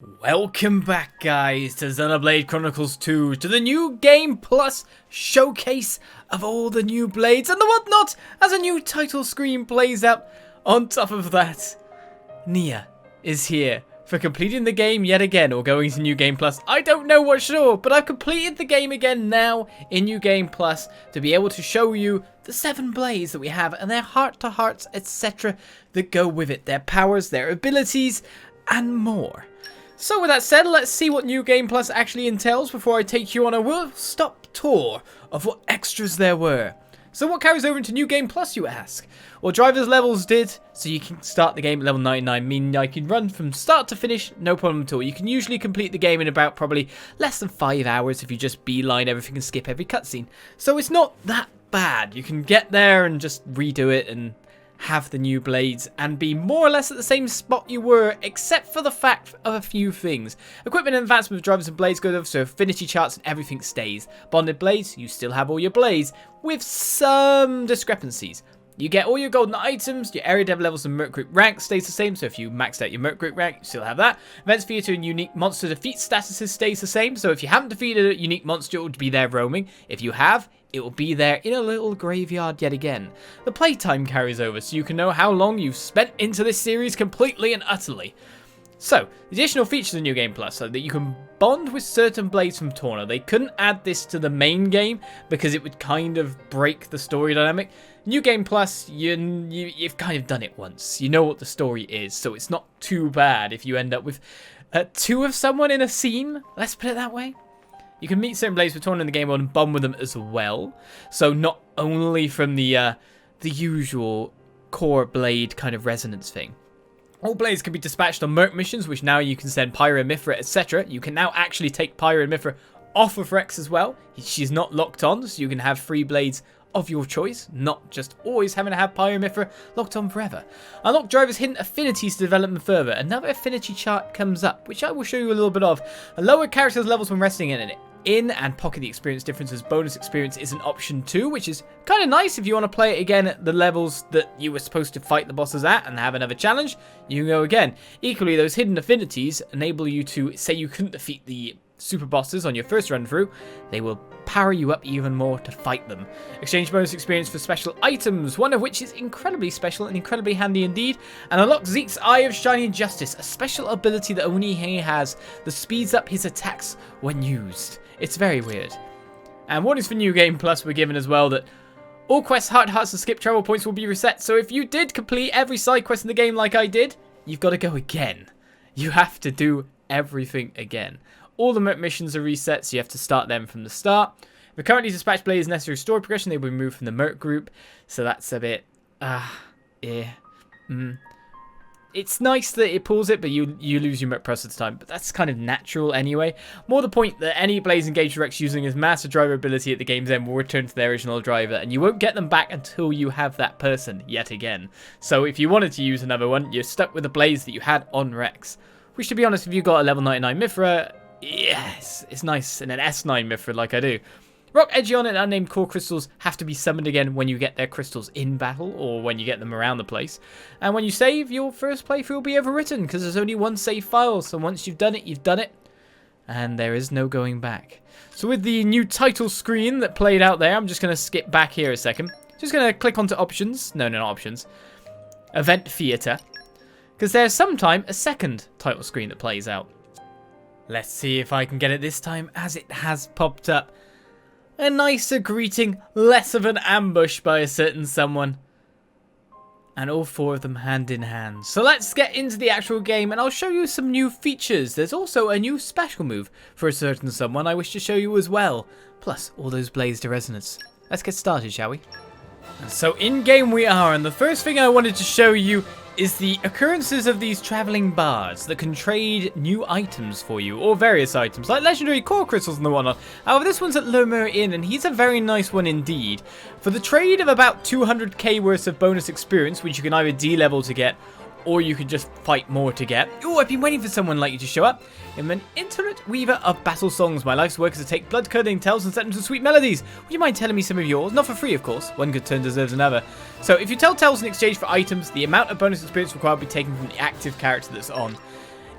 Welcome back, guys, to Xenoblade Chronicles 2, to the new Game Plus showcase of all the new blades and the whatnot as a new title screen plays out. On top of that, Nia is here for completing the game yet again, or going to New Game Plus. I don't know what sure, but I've completed the game again now in New Game Plus to be able to show you the 7 blades that we have and their heart-to-hearts, etc. that go with it, their powers, their abilities, and more. So with that said, let's see what New Game Plus actually entails before I take you on a wheel-stop tour of what extras there were. So what carries over into New Game Plus, you ask? Well, driver's levels did, so you can start the game at level 99, meaning I can run from start to finish, no problem at all. You can usually complete the game in about probably less than 5 hours if you just beeline everything and skip every cutscene. So it's not that bad. You can get there and just redo it and have the new blades and be more or less at the same spot you were, except for the fact of a few things. Equipment and advancement of drivers and blades go over, so affinity charts and everything stays. Bonded blades, you still have all your blades, with some discrepancies. You get all your golden items, your area dev levels and merc group rank stays the same, so if you maxed out your merc group rank, you still have that. Events theater and unique monster defeat statuses stays the same, so if you haven't defeated a unique monster, it would be there roaming. If you have, it will be there in a little graveyard yet again. The playtime carries over, so you can know how long you've spent into this series completely and utterly. So, the additional features of New Game Plus are that you can bond with certain blades from Torna. They couldn't add this to the main game because it would kind of break the story dynamic. New Game Plus, you've kind of done it once. You know what the story is, so it's not too bad if you end up with 2 of someone in a scene. Let's put it that way. You can meet certain blades with Torna in the game mode and bond with them as well. So not only from the usual core blade kind of resonance thing. All blades can be dispatched on merc missions, which now you can send Pyra, Mithra, etc. You can now actually take Pyra and Mithra off of Rex as well. She's not locked on, so you can have 3 blades of your choice, not just always having to have Pyra and Mithra locked on forever. Unlock drivers' hidden affinities to develop them further. Another affinity chart comes up, which I will show you a little bit of. A lower character's levels when resting in it. And pocket the experience differences. Bonus experience is an option too, which is kind of nice if you want to play it again at the levels that you were supposed to fight the bosses at and have another challenge. You can go again. Equally, those hidden affinities enable you to, say you couldn't defeat the super bosses on your first run through, they will power you up even more to fight them. Exchange bonus experience for special items, one of which is incredibly special and incredibly handy indeed. And unlock Zeke's Eye of Shining Justice, a special ability that only he has that speeds up his attacks when used. It's very weird. And warnings for New Game Plus were given as well that all quests, hearts and skip travel points will be reset. So if you did complete every side quest in the game like I did, you've got to go again. You have to do everything again. All the merc missions are reset, so you have to start them from the start. If a currently dispatched blade is necessary story progression, they will be removed from the merc group. So that's a bit, It's nice that it pulls it, but you lose your merc process time. But that's kind of natural anyway. More the point that any blades engaged with Rex using his master driver ability at the game's end will return to their original driver, and you won't get them back until you have that person yet again. So if you wanted to use another one, you're stuck with the blades that you had on Rex. Which, to be honest, if you got a level 99 Mithra, yes, it's nice, and an S9 Mithra like I do. Rock, Edgeon, and unnamed core crystals have to be summoned again when you get their crystals in battle, or when you get them around the place. And when you save, your first playthrough will be overwritten, because there's only one save file, so once you've done it, you've done it. And there is no going back. So with the new title screen that played out there, I'm just going to skip back here a second. Just going to click onto options. No, not options. Event Theater. Because there's sometime a second title screen that plays out. Let's see if I can get it this time, as it has popped up. A nicer greeting, less of an ambush by a certain someone. And all 4 of them hand in hand. So let's get into the actual game and I'll show you some new features. There's also a new special move for a certain someone I wish to show you as well. Plus all those blades to resonance. Let's get started, shall we? So in game we are, and the first thing I wanted to show you is the occurrences of these traveling bards that can trade new items for you, or various items, like legendary core crystals and the whatnot. However, this one's at Lemur Inn, and he's a very nice one indeed. For the trade of about 200k worth of bonus experience, which you can either D-level to get, or you could just fight more to get. Oh, I've been waiting for someone like you to show up. I'm an intimate weaver of battle songs. My life's work is to take blood-curdling tales and set them to sweet melodies. Would you mind telling me some of yours? Not for free, of course. One good turn deserves another. So if you tell tales in exchange for items, the amount of bonus experience required will be taken from the active character that's on.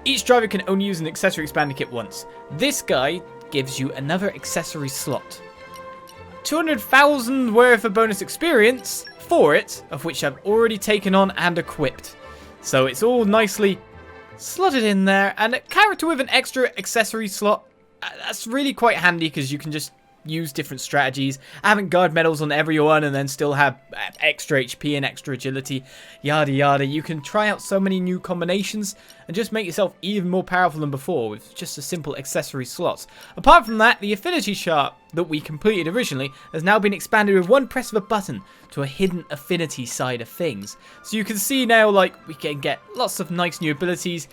Each driver can only use an accessory expanding kit once. This guy gives you another accessory slot. 200,000 worth of bonus experience for it, of which I've already taken on and equipped. So it's all nicely slotted in there. And a character with an extra accessory slot, that's really quite handy because you can just use different strategies. Avant-garde medals on everyone and then still have extra HP and extra agility, yada yada. You can try out so many new combinations and just make yourself even more powerful than before with just a simple accessory slots. Apart from that, the Affinity chart that we completed originally has now been expanded with one press of a button to a hidden Affinity side of things. So you can see now, like, we can get lots of nice new abilities.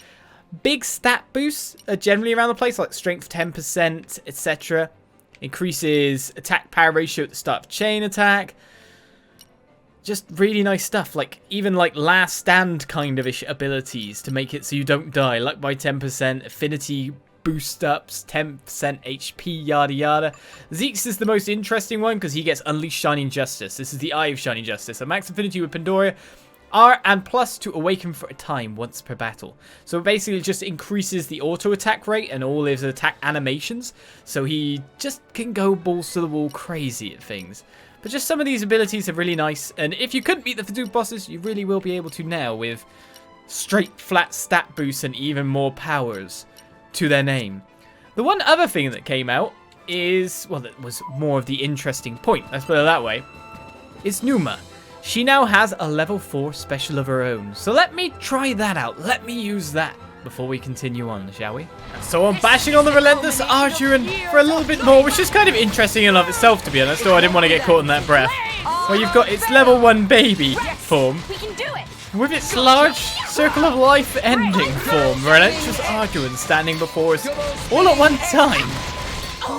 Big stat boosts are generally around the place, like strength 10%, etc. Increases attack power ratio at the start of chain attack. Just really nice stuff. Like even like last stand kind of ish abilities to make it so you don't die. Luck by 10%, affinity boost ups, 10% HP, yada yada. Zeke's is the most interesting one because he gets Unleashed Shining Justice. This is the Eye of Shining Justice. A max affinity with Pandora. R and plus to awaken for a time once per battle. So basically it just increases the auto attack rate and all his attack animations. So he just can go balls to the wall crazy at things. But just some of these abilities are really nice. And if you couldn't beat the Faduk bosses, you really will be able to now with straight flat stat boosts and even more powers to their name. The one other thing that came out is, well, that was more of the interesting point, let's put it that way, is Pneuma. She now has a level 4 special of her own. So let me try that out. Let me use that before we continue on, shall we? So I'm bashing on the Relentless Arduin for a little bit more, which is kind of interesting in and of itself, to be honest, though I didn't want to get caught in that breath. Well, you've got its level 1 baby form. With its large circle of life ending form, Relentless Arduin standing before us all at one time.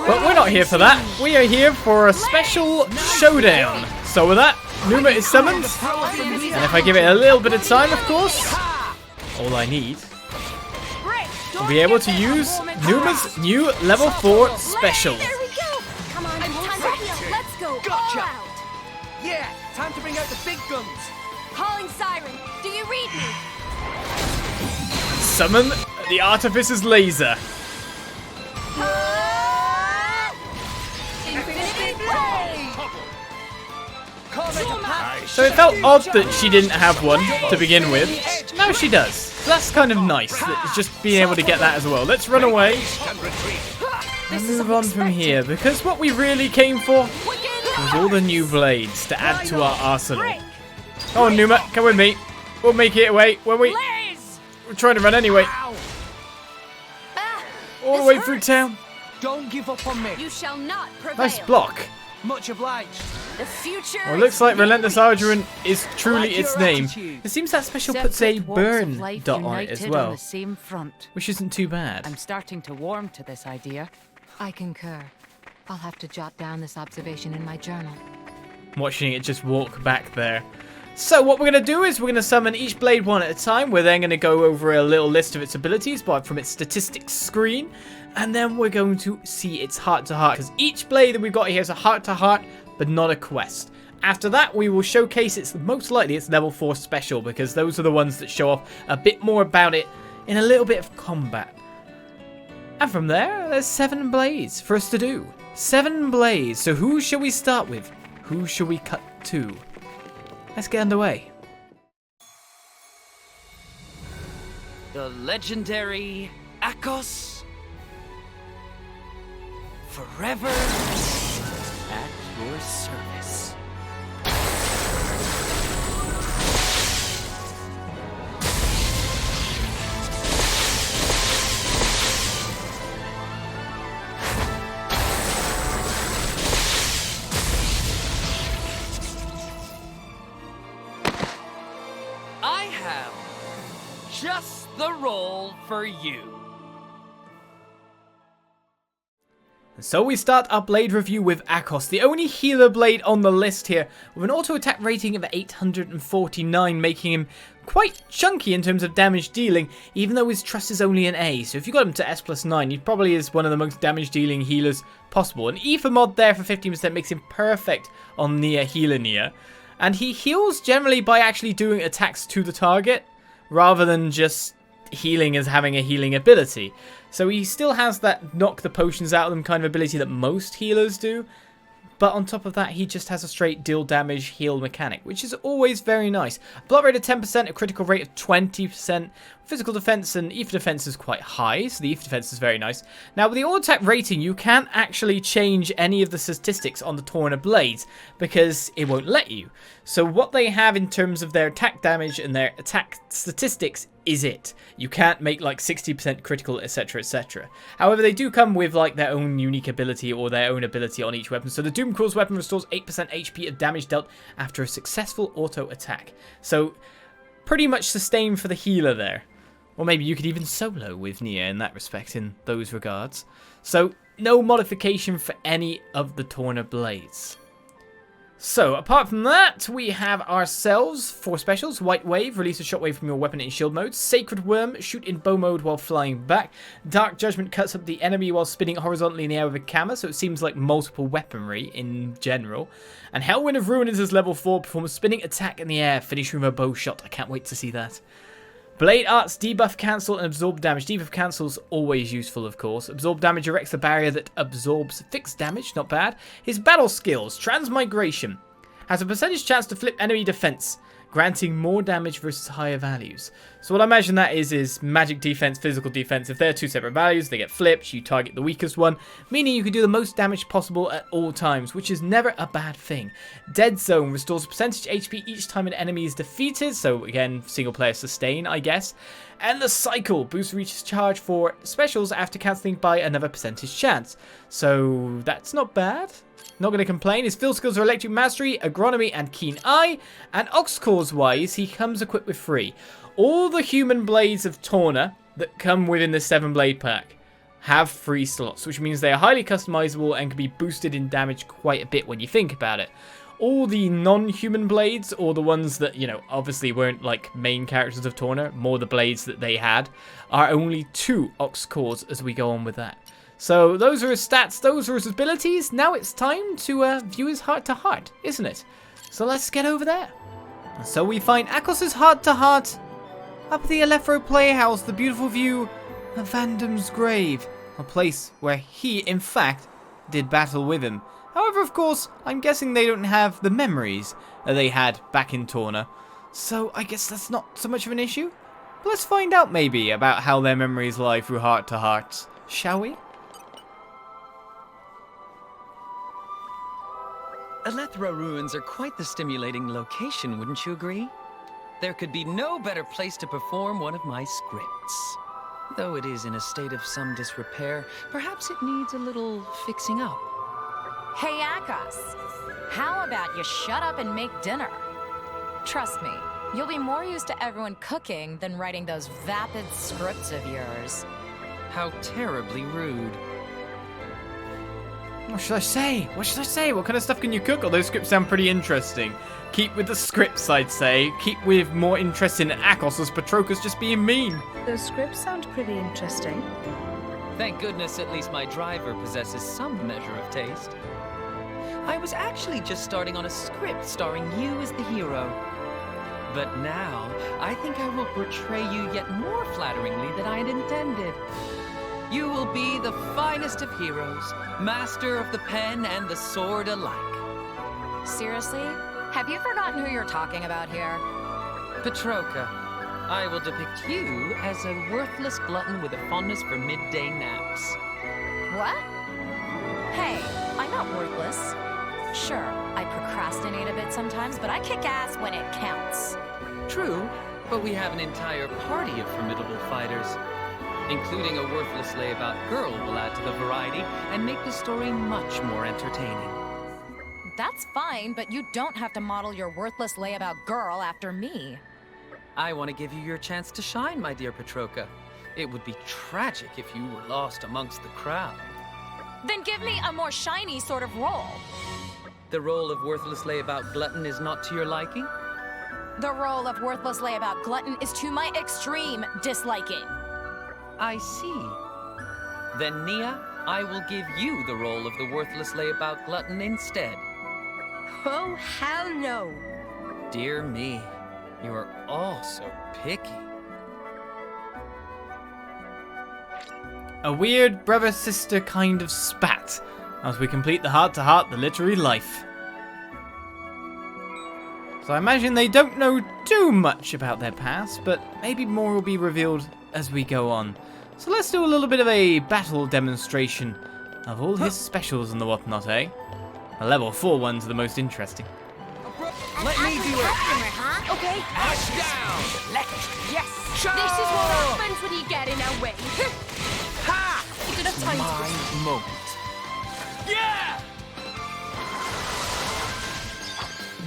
But we're not here for that. We are here for a special showdown. So with that, Pneuma is summoned, and if I give it a little bit of time, of course, all I need will be able to use Pneuma's new level 4 special. There we go. Come on, time to heal. Let's go. Gotcha. All out. Yeah, time to bring out the big guns. Calling siren. Do you read me? Summon the Artificer's laser. Infinity Blade. So it felt odd that she didn't have one to begin with. Now she does. So that's kind of nice. It's just being able to get that as well. Let's run away and move on from here, because what we really came for was all the new blades to add to our arsenal. Come on, Pneuma, come with me. We'll make it away when we're trying to run anyway. All the way through town. Don't give up on me. You shall not prevail. Nice block. Much obliged. The future. Well, it looks like Relentless Arduin is truly Like its your name. attitude. It seems that special puts a burn dot on it as On well, the same front. which isn't too bad. I'm starting to warm to this idea. I concur. I'll have to jot down this observation in my journal. Watching it just walk back there. So what we're going to do is we're going to summon each blade one at a time. We're then going to go over a little list of its abilities from its statistics screen. And then we're going to see its heart-to-heart. Because each blade that we've got here is a heart-to-heart, but not a quest. After that, we will showcase its, most likely, its level 4 special. Because those are the ones that show off a bit more about it in a little bit of combat. And from there, there's 7 blades for us to do. 7 blades. So who shall we start with? Who shall we cut to? Let's get underway. The legendary Akos. Forever at your service. I have just the role for you. So we start our blade review with Akos, the only healer blade on the list here, with an auto attack rating of 849, making him quite chunky in terms of damage dealing, even though his trust is only an A. So if you got him to S+9, he probably is one of the most damage dealing healers possible. An Ether mod there for 15% makes him perfect on Nia healer Nia. And he heals generally by actually doing attacks to the target, rather than just healing as having a healing ability. So he still has that knock the potions out of them kind of ability that most healers do. But on top of that, he just has a straight deal damage heal mechanic, which is always very nice. Block rate of 10%, a critical rate of 20%. Physical defense and ether defense is quite high, so the ether defense is very nice. Now, with the auto attack rating, you can't actually change any of the statistics on the Torna blades because it won't let you. So what they have in terms of their attack damage and their attack statistics is it. You can't make like 60% critical, etc, etc. However, they do come with like their own unique ability or their own ability on each weapon. So the Doomcrawl's weapon restores 8% HP of damage dealt after a successful auto attack. So pretty much sustained for the healer there. Or maybe you could even solo with Nia in that respect, in those regards. So no modification for any of the Torna blades. So, apart from that, we have ourselves 4 specials. White Wave, release a shockwave from your weapon in shield mode. Sacred Worm, shoot in bow mode while flying back. Dark Judgment cuts up the enemy while spinning horizontally in the air with a camera, so it seems like multiple weaponry in general. And Hellwind of Ruin is level 4, perform a spinning attack in the air, finishing with a bow shot. I can't wait to see that. Blade Arts, debuff cancel and absorb damage. Debuff cancel is always useful, of course. Absorb damage erects a barrier that absorbs fixed damage, not bad. His battle skills, Transmigration, has a percentage chance to flip enemy defense, granting more damage versus higher values. So what I imagine that is magic defense, physical defense. If they're 2 separate values, they get flipped, you target the weakest one, meaning you can do the most damage possible at all times, which is never a bad thing. Dead Zone restores a percentage HP each time an enemy is defeated, so again, single player sustain, I guess. And the Cycle boosts reaches charge for specials after cancelling by another percentage chance. So that's not bad. Not going to complain. His field skills are Electric Mastery, Agronomy, and Keen Eye. And Ox-Cores wise, he comes equipped with 3. All the human blades of Torna that come within the 7-blade pack have 3 slots, which means they are highly customizable and can be boosted in damage quite a bit when you think about it. All the non-human blades, or the ones that, you know, obviously weren't like main characters of Torna, more the blades that they had, are only 2 Ox-Cores as we go on with that. So those are his stats, those are his abilities. Now it's time to view his heart-to-heart, isn't it? So let's get over there. So we find Akos's heart-to-heart up at the Alephro Playhouse, the beautiful view of Vandam's grave. A place where he, in fact, did battle with him. However, of course, I'm guessing they don't have the memories that they had back in Torna. So I guess that's not so much of an issue. But let's find out maybe about how their memories lie through heart-to-hearts, shall we? Alethra ruins are quite the stimulating location, wouldn't you agree? There could be no better place to perform one of my scripts. Though it is in a state of some disrepair, perhaps it needs a little fixing up. Hey, Akos. How about you shut up and make dinner? Trust me, you'll be more used to everyone cooking than writing those vapid scripts of yours. How terribly rude. What should I say? What should I say? What kind of stuff can you cook? Although scripts sound pretty interesting. Keep with the scripts, I'd say. Keep with more interest in Akos as Petrova's just being mean. Those scripts sound pretty interesting. Thank goodness at least my driver possesses some measure of taste. I was actually just starting on a script starring you as the hero. But now, I think I will portray you yet more flatteringly than I had intended. You will be the finest of heroes, master of the pen and the sword alike. Seriously? Have you forgotten who you're talking about here? Petrova, I will depict you as a worthless glutton with a fondness for midday naps. What? Hey, I'm not worthless. Sure, I procrastinate a bit sometimes, but I kick ass when it counts. True, but we have an entire party of formidable fighters. Including a worthless layabout girl will add to the variety and make the story much more entertaining. That's fine, but you don't have to model your worthless layabout girl after me. I want to give you your chance to shine, my dear Petrova. It would be tragic if you were lost amongst the crowd. Then give me a more shiny sort of role. The role of worthless layabout glutton is not to your liking? The role of worthless layabout glutton is to my extreme disliking. I see. Then, Nia, I will give you the role of the worthless layabout glutton instead. Oh, hell no. Dear me, you are all so picky. A weird brother-sister kind of spat as we complete the heart-to-heart, the literary life. So I imagine they don't know too much about their past, but maybe more will be revealed as we go on. So let's do a little bit of a battle demonstration of all his specials and the whatnot, eh? The level 4 ones are the most interesting. Let me do it. Okay. Ash down. Yes. This is what happens when you get in our way. Ha! Is it a time My moment. Yeah!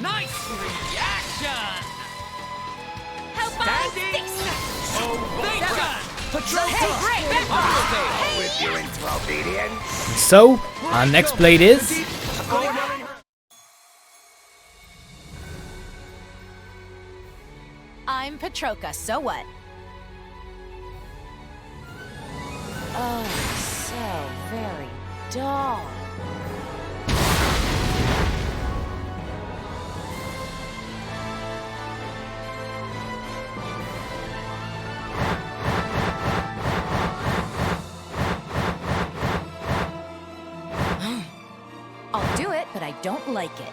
Nice reaction! How about Standing this? ovation. Petrova. Hey, great. With you into obedience. So, our next blade is... I'm Petrova, so what? Oh, so very dull. I'll do it, but I don't like it.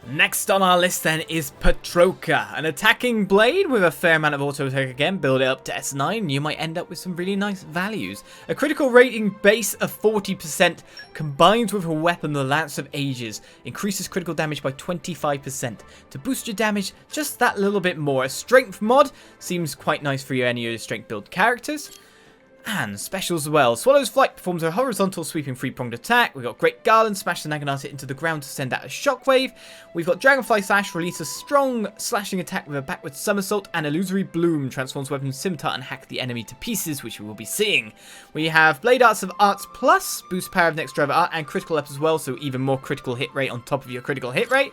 Next on our list then is Petrova, an attacking blade with a fair amount of auto attack again. Build it up to S9, you might end up with some really nice values. A critical rating base of 40% combined with a weapon, the Lance of Ages, increases critical damage by 25%. To boost your damage just that little bit more, a strength mod seems quite nice for any of your strength build characters. And specials as well. Swallow's Flight performs a horizontal sweeping three-pronged attack. We've got Great Garland, smash the Naginata into the ground to send out a shockwave. We've got Dragonfly Slash, release a strong slashing attack with a backward somersault. And Illusory Bloom transforms weapon scimitar and hack the enemy to pieces, which we will be seeing. We have Blade Arts of Arts Plus, boost power of next driver art, and critical up as well, so even more critical hit rate on top of your critical hit rate.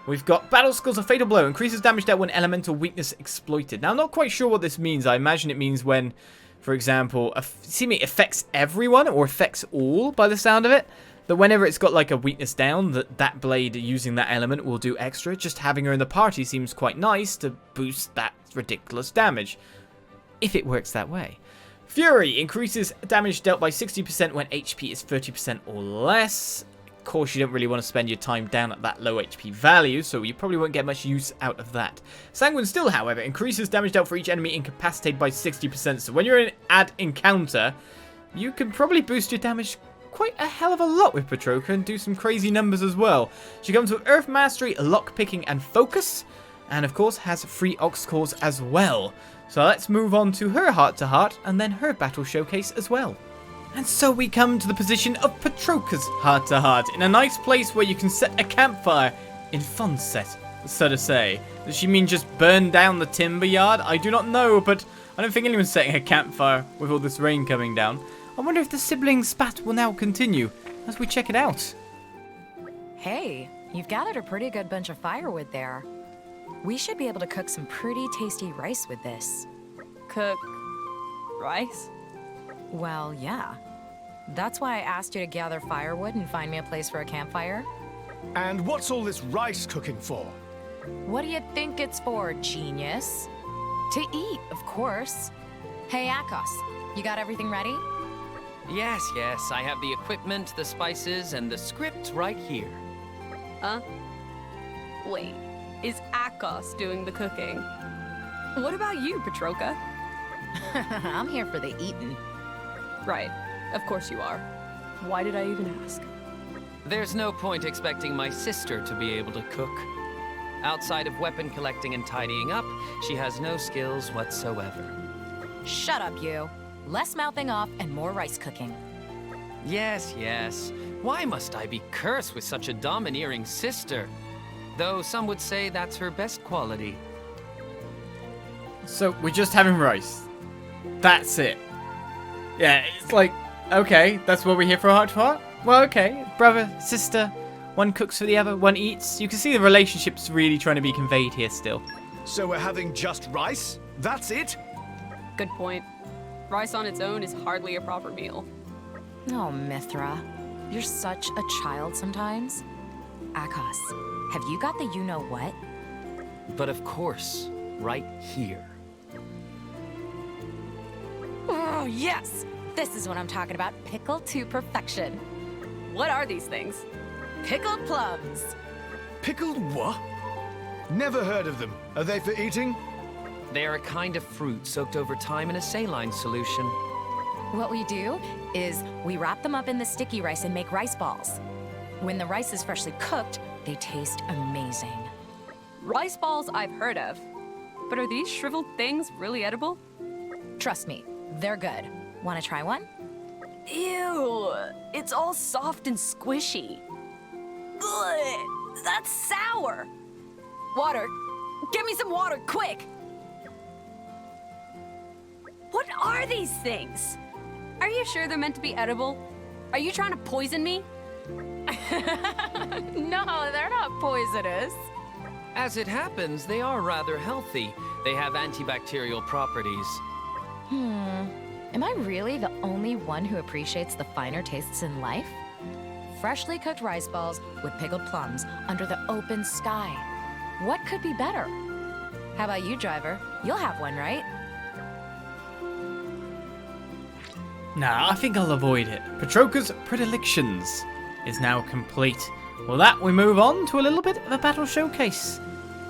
We've got Battle Skills of Fatal Blow, increases damage dealt when elemental weakness exploited. Now, I'm not quite sure what this means. I imagine it means when, for example, it affects everyone or affects all by the sound of it. That whenever it's got like a weakness down, that blade using that element will do extra. Just having her in the party seems quite nice to boost that ridiculous damage. If it works that way. Fury increases damage dealt by 60% when HP is 30% or less. Of course, you don't really want to spend your time down at that low HP value, so you probably won't get much use out of that. Sanguine Still, however, increases damage dealt for each enemy incapacitated by 60%, so when you're in an encounter, you can probably boost your damage quite a hell of a lot with Petrova and do some crazy numbers as well. She comes with Earth Mastery, Lockpicking, and Focus, and of course has free Ox Cores as well. So let's move on to her heart-to-heart, and then her battle showcase as well. And so we come to the position of Petrova's heart-to-heart, in a nice place where you can set a campfire in fun set, so to say. Does she mean just burn down the timber yard? I do not know, but I don't think anyone's setting a campfire with all this rain coming down. I wonder if the sibling spat will now continue as we check it out. Hey, you've gathered a pretty good bunch of firewood there. We should be able to cook some pretty tasty rice with this. Cook rice? Well, yeah. That's why I asked you to gather firewood and find me a place for a campfire. And what's all this rice cooking for? What do you think it's for, genius? To eat, of course. Hey, Akos, you got everything ready? Yes, I have the equipment, the spices, and the script right here. Huh? Wait, is Akos doing the cooking? What about you, Petrova? I'm here for the eating. Right, of course you are. Why did I even ask? There's no point expecting my sister to be able to cook. Outside of weapon collecting and tidying up, she has no skills whatsoever. Shut up, you. Less mouthing off and more rice cooking. Yes. Why must I be cursed with such a domineering sister? Though some would say that's her best quality. So, we're just having rice. That's it. Yeah, it's like, okay, that's what we're here for heart-to-heart? Well, okay, brother, sister, one cooks for the other, one eats. You can see the relationship's really trying to be conveyed here still. So we're having just rice? That's it? Good point. Rice on its own is hardly a proper meal. Oh, Mithra, you're such a child sometimes. Akos, have you got the you-know-what? But of course, right here. yes! This is what I'm talking about. Pickled to perfection. What are these things? Pickled plums. Pickled what? Never heard of them. Are they for eating? They are a kind of fruit soaked over time in a saline solution. What we do is we wrap them up in the sticky rice and make rice balls. When the rice is freshly cooked, they taste amazing. Rice balls I've heard of. But are these shriveled things really edible? Trust me, they're good. Want to try one? Ew, it's all soft and squishy. Ugh, that's sour. Water. Get me some water, quick. What are these things? Are you sure they're meant to be edible? Are you trying to poison me? No, they're not poisonous. As it happens, they are rather healthy. They have antibacterial properties. Am I really the only one who appreciates the finer tastes in life? Freshly cooked rice balls with pickled plums under the open sky. What could be better? How about you, driver? You'll have one, right? Nah, I think I'll avoid it. Petrova's predilections is now complete. With that, we move on to a little bit of a battle showcase.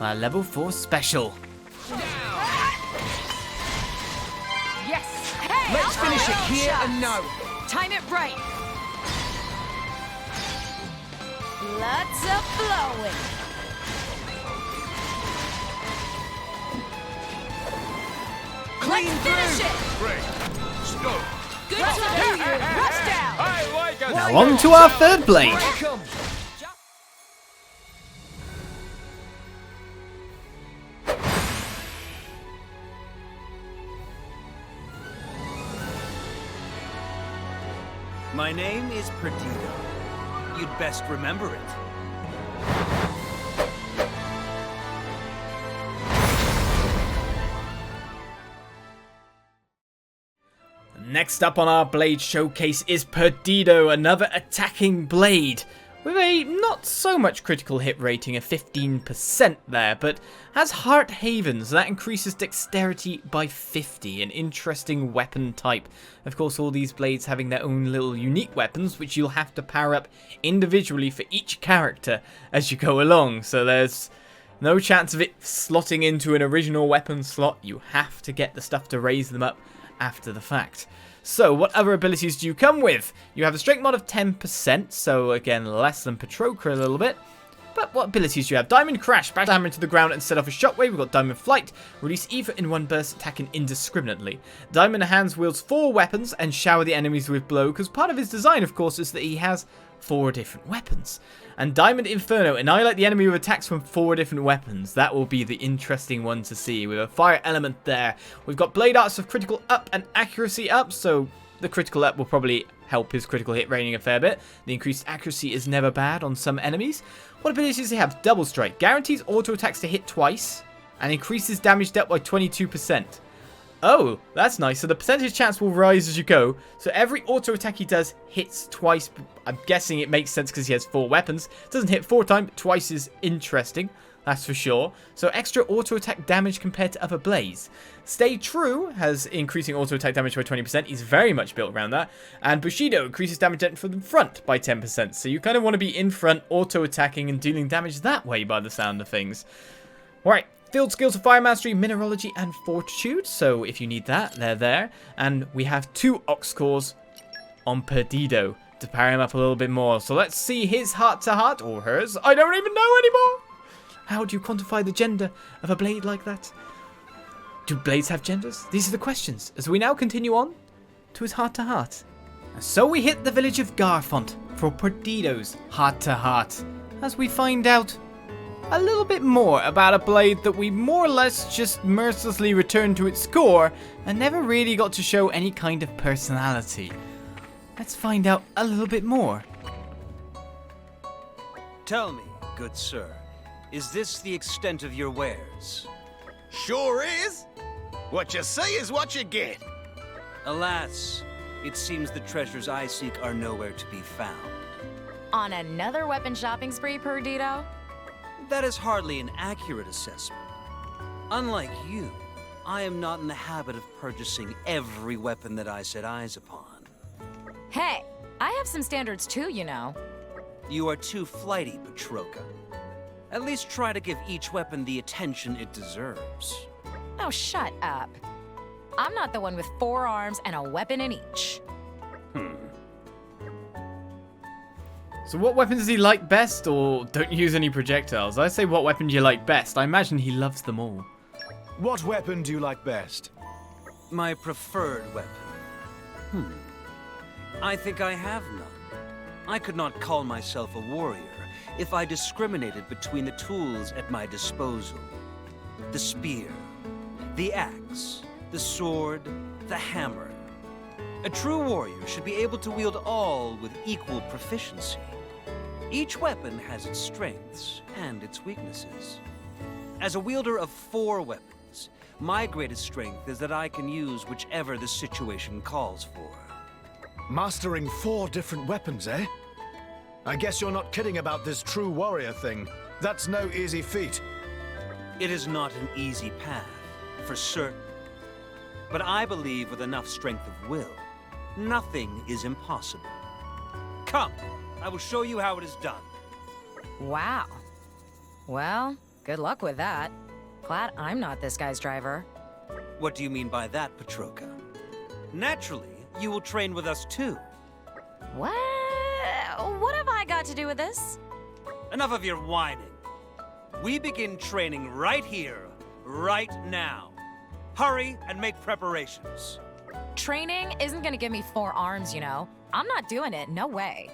Our level 4 special. Yes! Hey! Let's finish it here and now. Time it right. Lots of blowing. Let's finish it. Great. Stop. Good job. Rush down. I like us. Now on to our third blade. Welcome. My name is Perdido. You'd best remember it. Next up on our blade showcase is Perdido, another attacking blade. With a not so much critical hit rating of 15% there, but has Heart Havens, that increases dexterity by 50, an interesting weapon type. Of course, all these blades having their own little unique weapons, which you'll have to power up individually for each character as you go along, so there's no chance of it slotting into an original weapon slot. You have to get the stuff to raise them up after the fact. So, what other abilities do you come with? You have a strength mod of 10%, so again, less than Petrova a little bit. But what abilities do you have? Diamond Crash, bash diamond to the ground and set off a shockwave. We've got Diamond Flight, release ether in one burst, attacking indiscriminately. Diamond Hands wields 4 weapons and shower the enemies with blow, because part of his design, of course, is that he has 4 different weapons. And Diamond Inferno, annihilate the enemy with attacks from 4 different weapons. That will be the interesting one to see, with a fire element there. We've got Blade Arts of critical up and accuracy up, so the critical up will probably help his critical hit rating a fair bit. The increased accuracy is never bad on some enemies. What abilities does he have? Double Strike. Guarantees auto attacks to hit twice, and increases damage dealt by 22%. Oh, that's nice. So the percentage chance will rise as you go. So every auto attack he does hits twice. I'm guessing it makes sense because he has 4 weapons. Doesn't hit 4 times, but twice is interesting. That's for sure. So extra auto attack damage compared to other blades. Stay True has increasing auto attack damage by 20%. He's very much built around that. And Bushido increases damage from the front by 10%. So you kind of want to be in front, auto attacking and dealing damage that way by the sound of things. Alright. Field skills of Fire Mastery, Mineralogy, and Fortitude. So if you need that, they're there. And we have 2 Ox Cores on Perdido to power him up a little bit more. So let's see his heart-to-heart, or hers. I don't even know anymore. How do you quantify the gender of a blade like that? Do blades have genders? These are the questions, as we now continue on to his heart-to-heart. And so we hit the village of Garfont for Perdido's heart-to-heart, as we find out a little bit more about a blade that we more or less just mercilessly returned to its core and never really got to show any kind of personality. Let's find out a little bit more. Tell me, good sir, is this the extent of your wares? Sure is. What you see is what you get. Alas, it seems the treasures I seek are nowhere to be found. On another weapon shopping spree, Perdido? That is hardly an accurate assessment. Unlike you, I am not in the habit of purchasing every weapon that I set eyes upon. Hey, I have some standards too, you know. You are too flighty, Petrova. At least try to give each weapon the attention it deserves. Oh, shut up. I'm not the one with 4 arms and a weapon in each. So what weapons does he like best, or don't use any projectiles? I say, what weapon do you like best? I imagine he loves them all. What weapon do you like best? My preferred weapon. I think I have none. I could not call myself a warrior if I discriminated between the tools at my disposal. The spear, the axe, the sword, the hammer. A true warrior should be able to wield all with equal proficiency. Each weapon has its strengths and its weaknesses. As a wielder of 4 weapons, my greatest strength is that I can use whichever the situation calls for. Mastering 4 different weapons, eh? I guess you're not kidding about this true warrior thing. That's no easy feat. It is not an easy path, for certain. But I believe with enough strength of will, nothing is impossible. Come, I will show you how it is done. Wow. Well, good luck with that. Glad I'm not this guy's driver. What do you mean by that, Petrova? Naturally, you will train with us too. What? What have I got to do with this? Enough of your whining. We begin training right here, right now. Hurry and make preparations. Training isn't gonna give me 4 arms, you know. I'm not doing it, no way.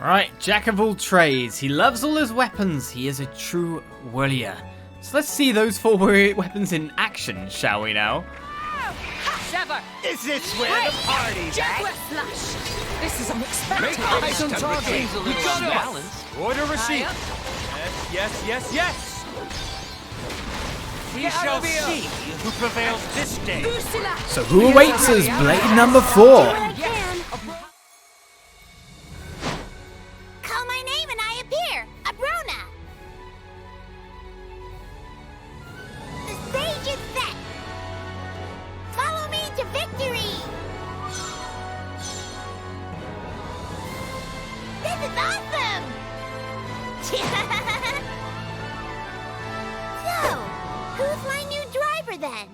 Alright, jack of all trades. He loves all his weapons. He is a true warrior. So let's see those 4 weapons in action, shall we now? Sever! Is this where the party's at? Jaguar flush! This is unexpected. Eyes on target. Seems a We little got it. unbalanced. Order received. Yes. We Get out shall of here. see who prevails this day. Ursula! So who awaits us? Blade number 4. Call my name and I appear. Abrona! The stage is set. Follow me to victory! This is awesome! So, who's my new driver then?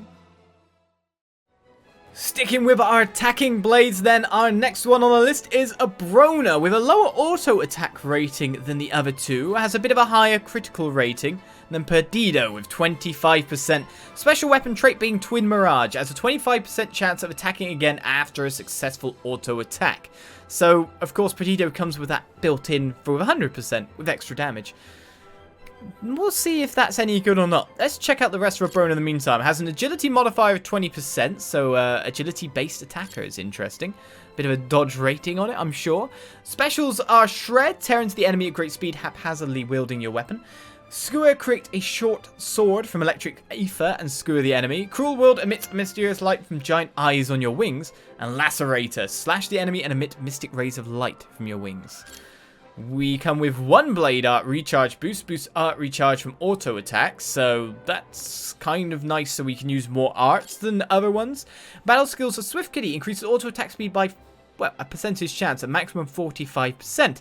Sticking with our attacking blades then, our next one on the list is Abrona, with a lower auto attack rating than the other 2, has a bit of a higher critical rating than Perdido with 25%. Special weapon trait being Twin Mirage, has a 25% chance of attacking again after a successful auto attack. So, of course, Perdido comes with that built in for 100% with extra damage. We'll see if that's any good or not. Let's check out the rest of Abrona in the meantime. It has an agility modifier of 20%, so agility-based attacker is interesting. Bit of a dodge rating on it, I'm sure. Specials are Shred, tear into the enemy at great speed, haphazardly wielding your weapon. Skewer, create a short sword from electric ether and skewer the enemy. Cruel World emits mysterious light from giant eyes on your wings. And Lacerator, slash the enemy and emit mystic rays of light from your wings. We come with 1 blade art recharge boost. Boosts art recharge from auto attacks, so that's kind of nice so we can use more arts than the other ones. Battle skills for Swift Kitty increases auto attack speed by, well, a percentage chance, a maximum 45%.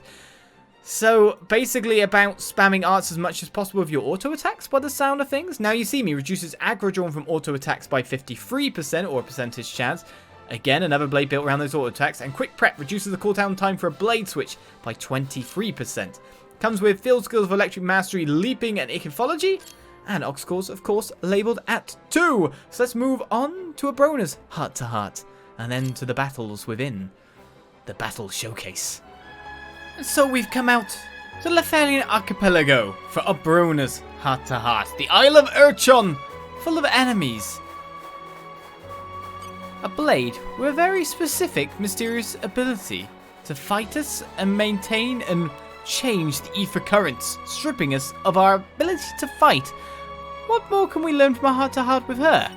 So basically about spamming arts as much as possible with your auto attacks by the sound of things. Now You See Me reduces aggro drawn from auto attacks by 53% or a percentage chance. Again, another blade built around those auto attacks. And Quick Prep reduces the cooldown time for a blade switch by 23%. Comes with field skills of Electric Mastery, Leaping, and Ichthology. And Ox Cores, of course, labelled at 2. So let's move on to Abrona's Heart to Heart. And then to the battles within the Battle Showcase. And so we've come out to Lefarian Archipelago for Abrona's Heart to Heart. The Isle of Urchon, full of enemies. A blade with a very specific, mysterious ability to fight us and maintain and change the ether currents, stripping us of our ability to fight. What more can we learn from a heart-to-heart with her?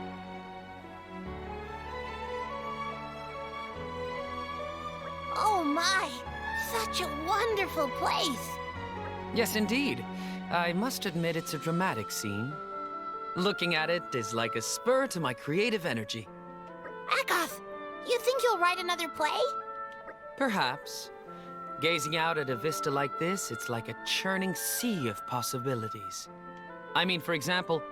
Oh my! Such a wonderful place! Yes, indeed. I must admit it's a dramatic scene. Looking at it is like a spur to my creative energy. Akoth, you think you'll write another play? Perhaps. Gazing out at a vista like this, it's like a churning sea of possibilities. I mean, for example,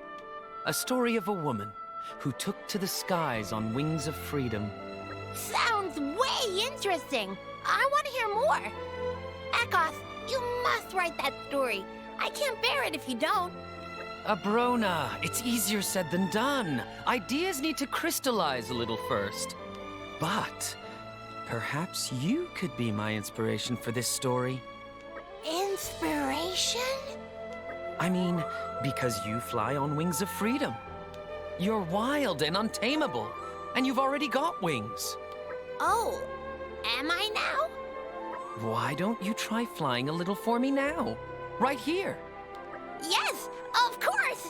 a story of a woman who took to the skies on wings of freedom. Sounds way interesting. I want to hear more. Akoth, you must write that story. I can't bear it if you don't. Abrona, it's easier said than done. Ideas need to crystallize a little first. But perhaps you could be my inspiration for this story. Inspiration? I mean, because you fly on wings of freedom. You're wild and untamable, and you've already got wings. Oh, am I now? Why don't you try flying a little for me now? Right here. Yes, of course!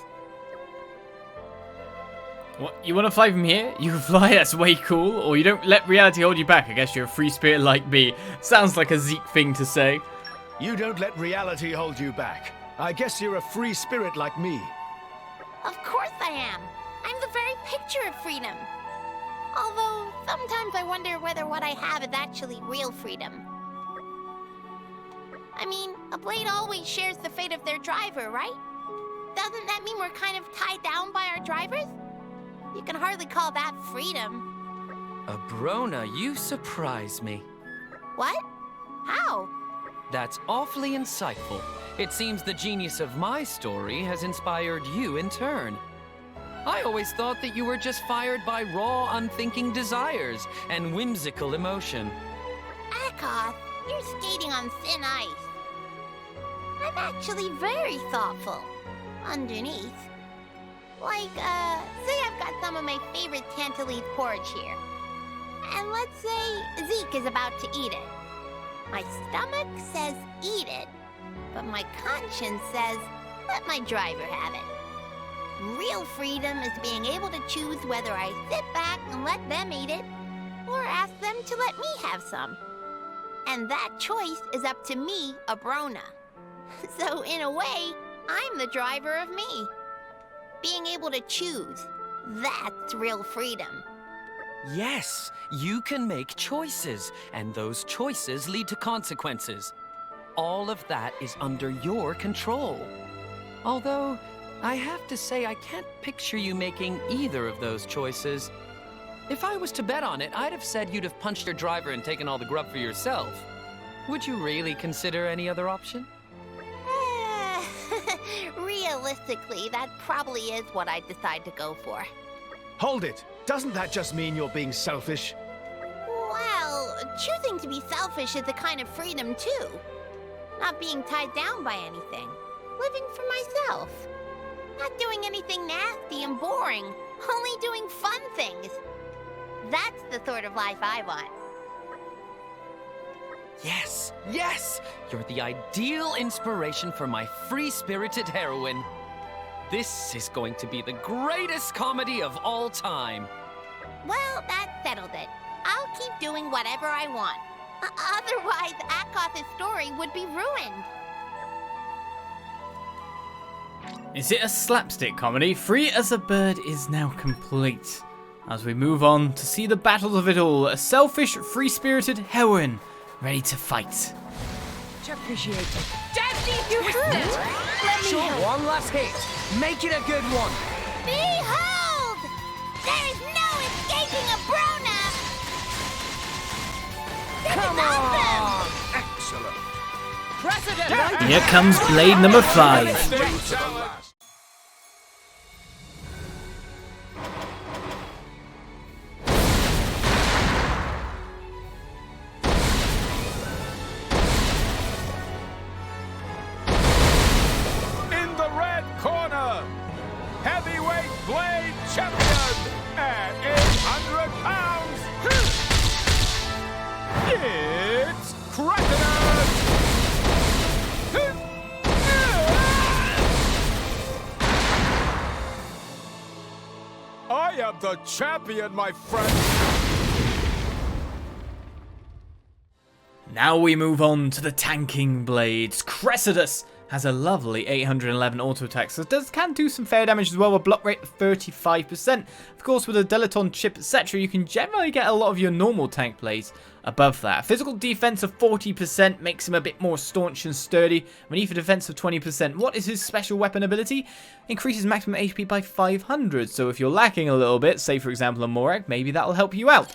What, you want to fly from here? You can fly, that's way cool. Or you don't let reality hold you back. I guess you're a free spirit like me. Sounds like a Zeke thing to say. You don't let reality hold you back. I guess you're a free spirit like me. Of course I am. I'm the very picture of freedom. Although, sometimes I wonder whether what I have is actually real freedom. I mean, a blade always shares the fate of their driver, right? Doesn't that mean we're kind of tied down by our drivers? You can hardly call that freedom. Abrona, you surprise me. What? How? That's awfully insightful. It seems the genius of my story has inspired you in turn. I always thought that you were just fired by raw, unthinking desires and whimsical emotion. Akoth, you're skating on thin ice. I'm actually very thoughtful. Underneath. Like, say I've got some of my favorite Tantalese porridge here. And let's say Zeke is about to eat it. My stomach says eat it, but my conscience says let my driver have it. Real freedom is being able to choose whether I sit back and let them eat it, or ask them to let me have some. And that choice is up to me, Abrona. So in a way, I'm the driver of me. Being able to choose, that's real freedom. Yes, you can make choices, and those choices lead to consequences. All of that is under your control. Although, I have to say I can't picture you making either of those choices. If I was to bet on it, I'd have said you'd have punched your driver and taken all the grub for yourself. Would you really consider any other option? Realistically, that probably is what I'd decide to go for. Hold it! Doesn't that just mean you're being selfish? Well, choosing to be selfish is a kind of freedom, too. Not being tied down by anything. Living for myself. Not doing anything nasty and boring. Only doing fun things. That's the sort of life I want. Yes, yes! You're the ideal inspiration for my free-spirited heroine. This is going to be the greatest comedy of all time. Well, that settled it. I'll keep doing whatever I want. Otherwise, Akoth's story would be ruined. Is it a slapstick comedy? Free as a Bird is now complete. As we move on to see the battles of it all, a selfish, free-spirited heroine ready to fight. Much appreciated. Jesse, you heard it! Let me help. One last hit. Make it a good one. Behold! There is no escaping Abrona! Come on! Excellent. President! Here comes blade number 5. In the red corner, heavyweight blade champion at 800 pounds. It's Crocodile. I am the champion, my friend. Now we move on to the tanking blades, Cressidus has a lovely 811 auto attack, so it can do some fair damage as well, a block rate of 35%. Of course, with a Dileton chip, etc., you can generally get a lot of your normal tank plays above that. Physical defense of 40% makes him a bit more staunch and sturdy. Beneath a defense of 20%. What is his special weapon ability? Increases maximum HP by 500, so if you're lacking a little bit, say for example a Morag, maybe that'll help you out.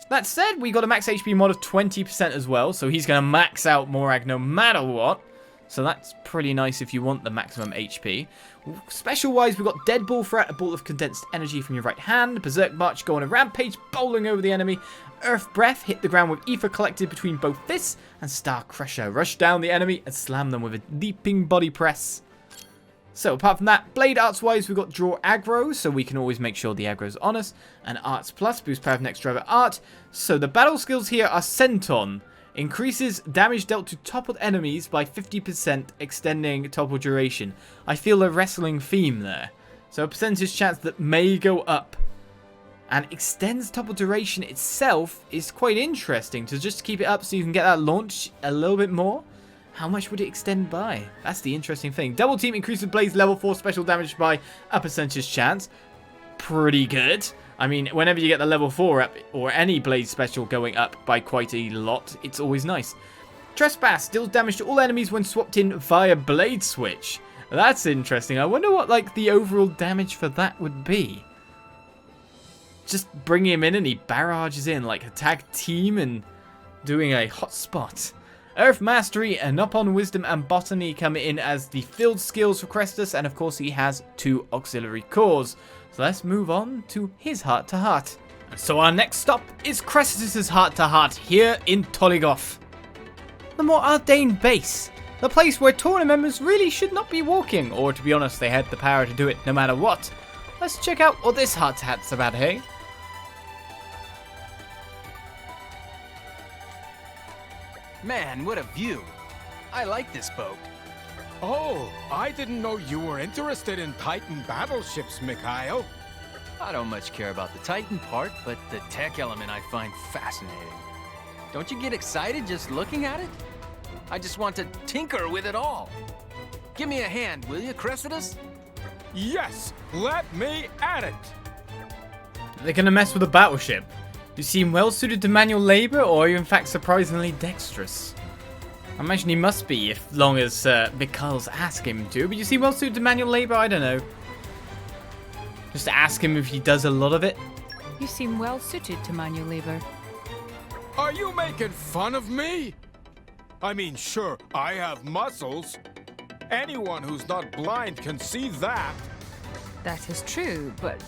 That said, we got a max HP mod of 20% as well, so he's going to max out Morag no matter what. So that's pretty nice if you want the maximum HP. Special-wise, we've got Deadball Threat, a ball of condensed energy from your right hand. Berserk March, go on a rampage, bowling over the enemy. Earth Breath, hit the ground with ether collected between both fists. And Star Crusher, rush down the enemy and slam them with a leaping body press. So apart from that, Blade Arts-wise, we've got Draw Aggro, so we can always make sure the aggro's on us. And Arts Plus, boost power of next driver art. So the battle skills here are Senton. Increases damage dealt to toppled enemies by 50%, extending topple duration. I feel a wrestling theme there. So a percentage chance that may go up. And extends topple duration itself is quite interesting. To just keep it up so you can get that launch a little bit more. How much would it extend by? That's the interesting thing. Double Team increases Blade's level 4 special damage by a percentage chance. Pretty good. I mean, whenever you get the level 4 up, or any Blade special going up by quite a lot, it's always nice. Trespass deals damage to all enemies when swapped in via Blade Switch. That's interesting. I wonder what, like, the overall damage for that would be. Just bring him in and he barrages in, like a tag team and doing a hot spot. Earth Mastery and Up on Wisdom and Botany come in as the field skills for Crestus, and of course he has 2 auxiliary cores. So let's move on to his heart-to-heart. So our next stop is Crestus' heart-to-heart here in Toligoth. The more arcane base. The place where Torna members really should not be walking, or to be honest, they had the power to do it no matter what. Let's check out what this heart-to-heart's about, hey? Man, what a view. I like this boat. Oh, I didn't know you were interested in Titan battleships, Mikhail. I don't much care about the Titan part, but the tech element I find fascinating. Don't you get excited just looking at it? I just want to tinker with it all. Give me a hand, will you, Cressidas? Yes, let me at it. They're gonna mess with a battleship. You seem well suited to manual labor, or are you in fact surprisingly dexterous? I imagine he must be, if long as Mikhail's ask him to, but you seem well suited to manual labor, I don't know. Just ask him if he does a lot of it. You seem well suited to manual labor. Are you making fun of me? I mean, sure, I have muscles. Anyone who's not blind can see that. That is true, but...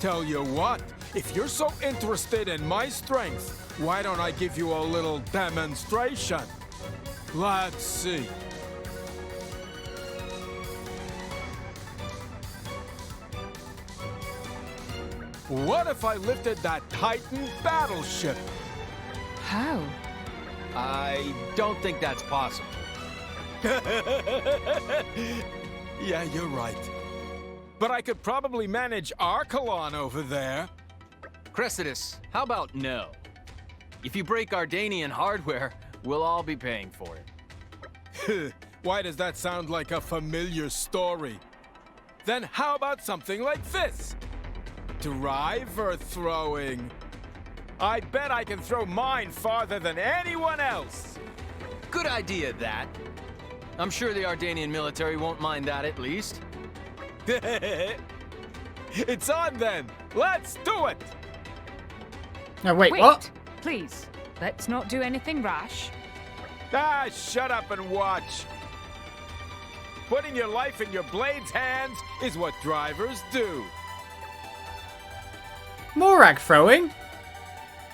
Tell you what, if you're so interested in my strength, why don't I give you a little demonstration? Let's see. What if I lifted that Titan battleship? How? I don't think that's possible. Yeah, you're right. But I could probably manage Archelon over there. Cressidas, how about no? If you break Ardanian hardware, we'll all be paying for it. Why does that sound like a familiar story? Then how about something like this? Driver throwing. I bet I can throw mine farther than anyone else. Good idea, that. I'm sure the Ardanian military won't mind that at least. It's on then. Let's do it. No, wait, what? Please, let's not do anything rash. Ah, shut up and watch. Putting your life in your blade's hands is what drivers do. Morag throwing?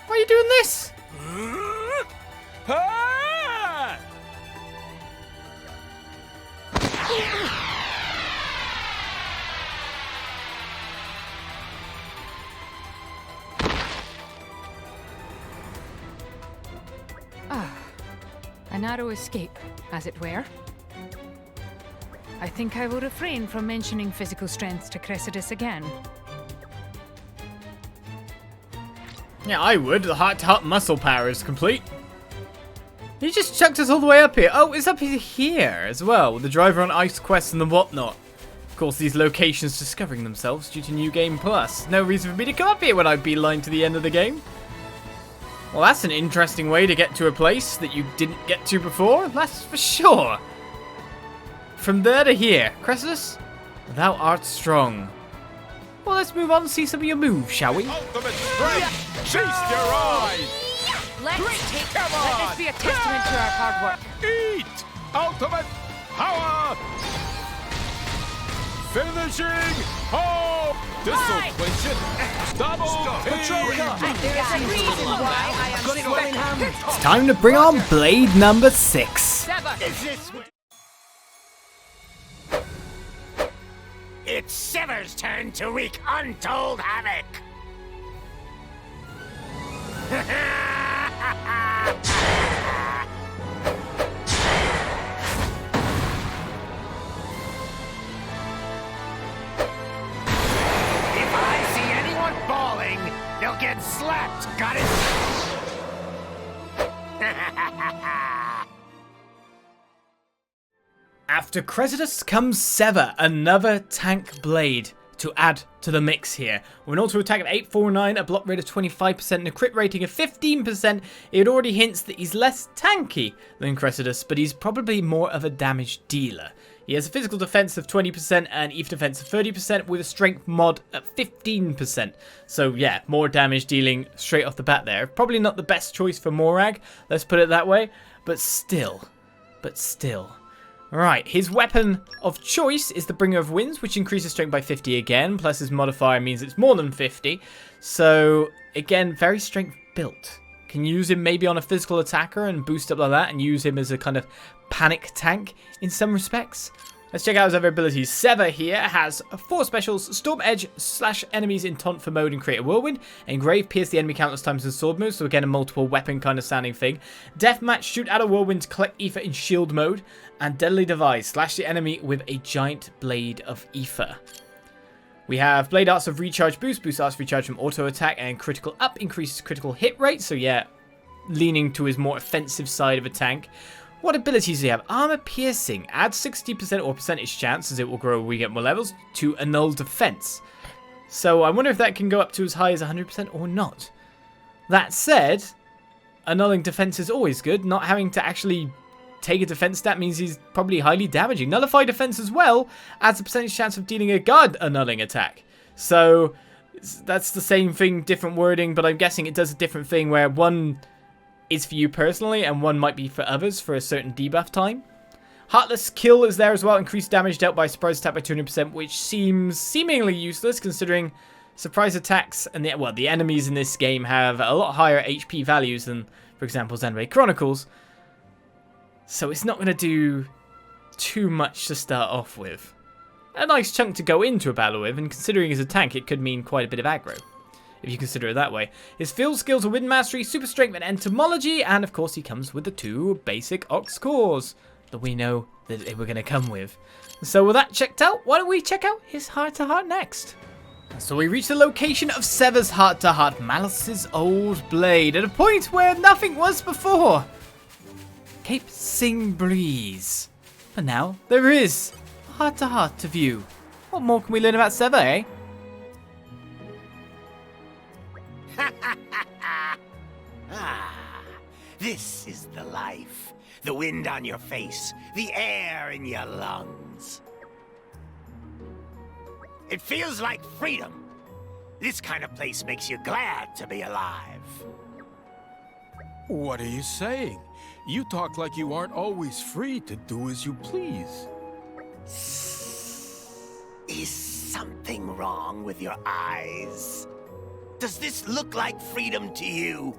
Why are you doing this? Ah! A narrow escape, as it were. I think I will refrain from mentioning physical strength to Cressidas again. Yeah, I would. The heart-to-heart muscle power is complete. He just chucked us all the way up here. Oh, it's up here as well, with the driver on ice quests and the whatnot. Of course, these locations discovering themselves due to New Game Plus. No reason for me to come up here when I'd beeline to the end of the game. Well, that's an interesting way to get to a place that you didn't get to before, that's for sure. From there to here. Cressus, thou art strong. Well, let's move on and see some of your moves, shall we? Ultimate strength! Feast your eyes! Let this be a testament to our hard work. Eat! Ultimate power! Finishing home! This'll clinch it! Double Petrova! There's a reason why I am so It's time to bring on blade number 6. Sever. Is this... It's Sever's turn to wreak untold havoc! If I see anyone bawling, they'll get slapped, got it? After Cressidus comes Sever, another tank blade to add to the mix here. With an auto attack of 849, a block rate of 25%, and a crit rating of 15%, it already hints that he's less tanky than Cressidus, but he's probably more of a damage dealer. He has a physical defense of 20% and EVE defense of 30% with a strength mod at 15%. So yeah, more damage dealing straight off the bat there. Probably not the best choice for Morag, let's put it that way, but still. Right, his weapon of choice is the Bringer of Winds, which increases strength by 50 again, plus his modifier means it's more than 50. So, again, very strength built. Can use him maybe on a physical attacker and boost up like that, and use him as a kind of panic tank in some respects. Let's check out his other abilities. Sever here has 4 specials: Storm Edge, slash enemies in taunt for mode and create a whirlwind. Engrave, pierce the enemy countless times in sword mode, so again a multiple weapon kind of sounding thing. Deathmatch, shoot out a whirlwind to collect ether in shield mode. And Deadly Device, slash the enemy with a giant blade of ether. We have Blade Arts of Recharge Boost, boost arts recharge from auto attack, and critical up, increases critical hit rate, so yeah, leaning to his more offensive side of a tank. What abilities do you have? Armor Piercing, adds 60% or percentage chance, as it will grow when we get more levels, to Annul Defense. So I wonder if that can go up to as high as 100% or not. That said, annulling defense is always good. Not having to actually take a defense stat means he's probably highly damaging. Nullify defense as well adds a percentage chance of dealing a guard annulling attack. So that's the same thing, different wording, but I'm guessing it does a different thing where one is for you personally and one might be for others for a certain debuff time. Heartless Kill is there as well, increased damage dealt by surprise attack by 200%, which seems seemingly useless considering surprise attacks and the enemies in this game have a lot higher HP values than, for example, Xenoblade Chronicles. So it's not going to do too much to start off with. A nice chunk to go into a battle with, and considering he's a tank, it could mean quite a bit of aggro, if you consider it that way. His field skills are Wind Mastery, Super Strength, and Entomology, and of course he comes with the 2 basic Ox cores that we know that we're going to come with. So with that checked out, why don't we check out his heart-to-heart next? So we reach the location of Sever's heart-to-heart, Malice's old blade, at a point where nothing was before. Cape Sing Breeze. But now there is heart-to-heart to view. What more can we learn about Sever, eh? This is the life. The wind on your face, the air in your lungs. It feels like freedom. This kind of place makes you glad to be alive. What are you saying? You talk like you aren't always free to do as you please. Is something wrong with your eyes? Does this look like freedom to you?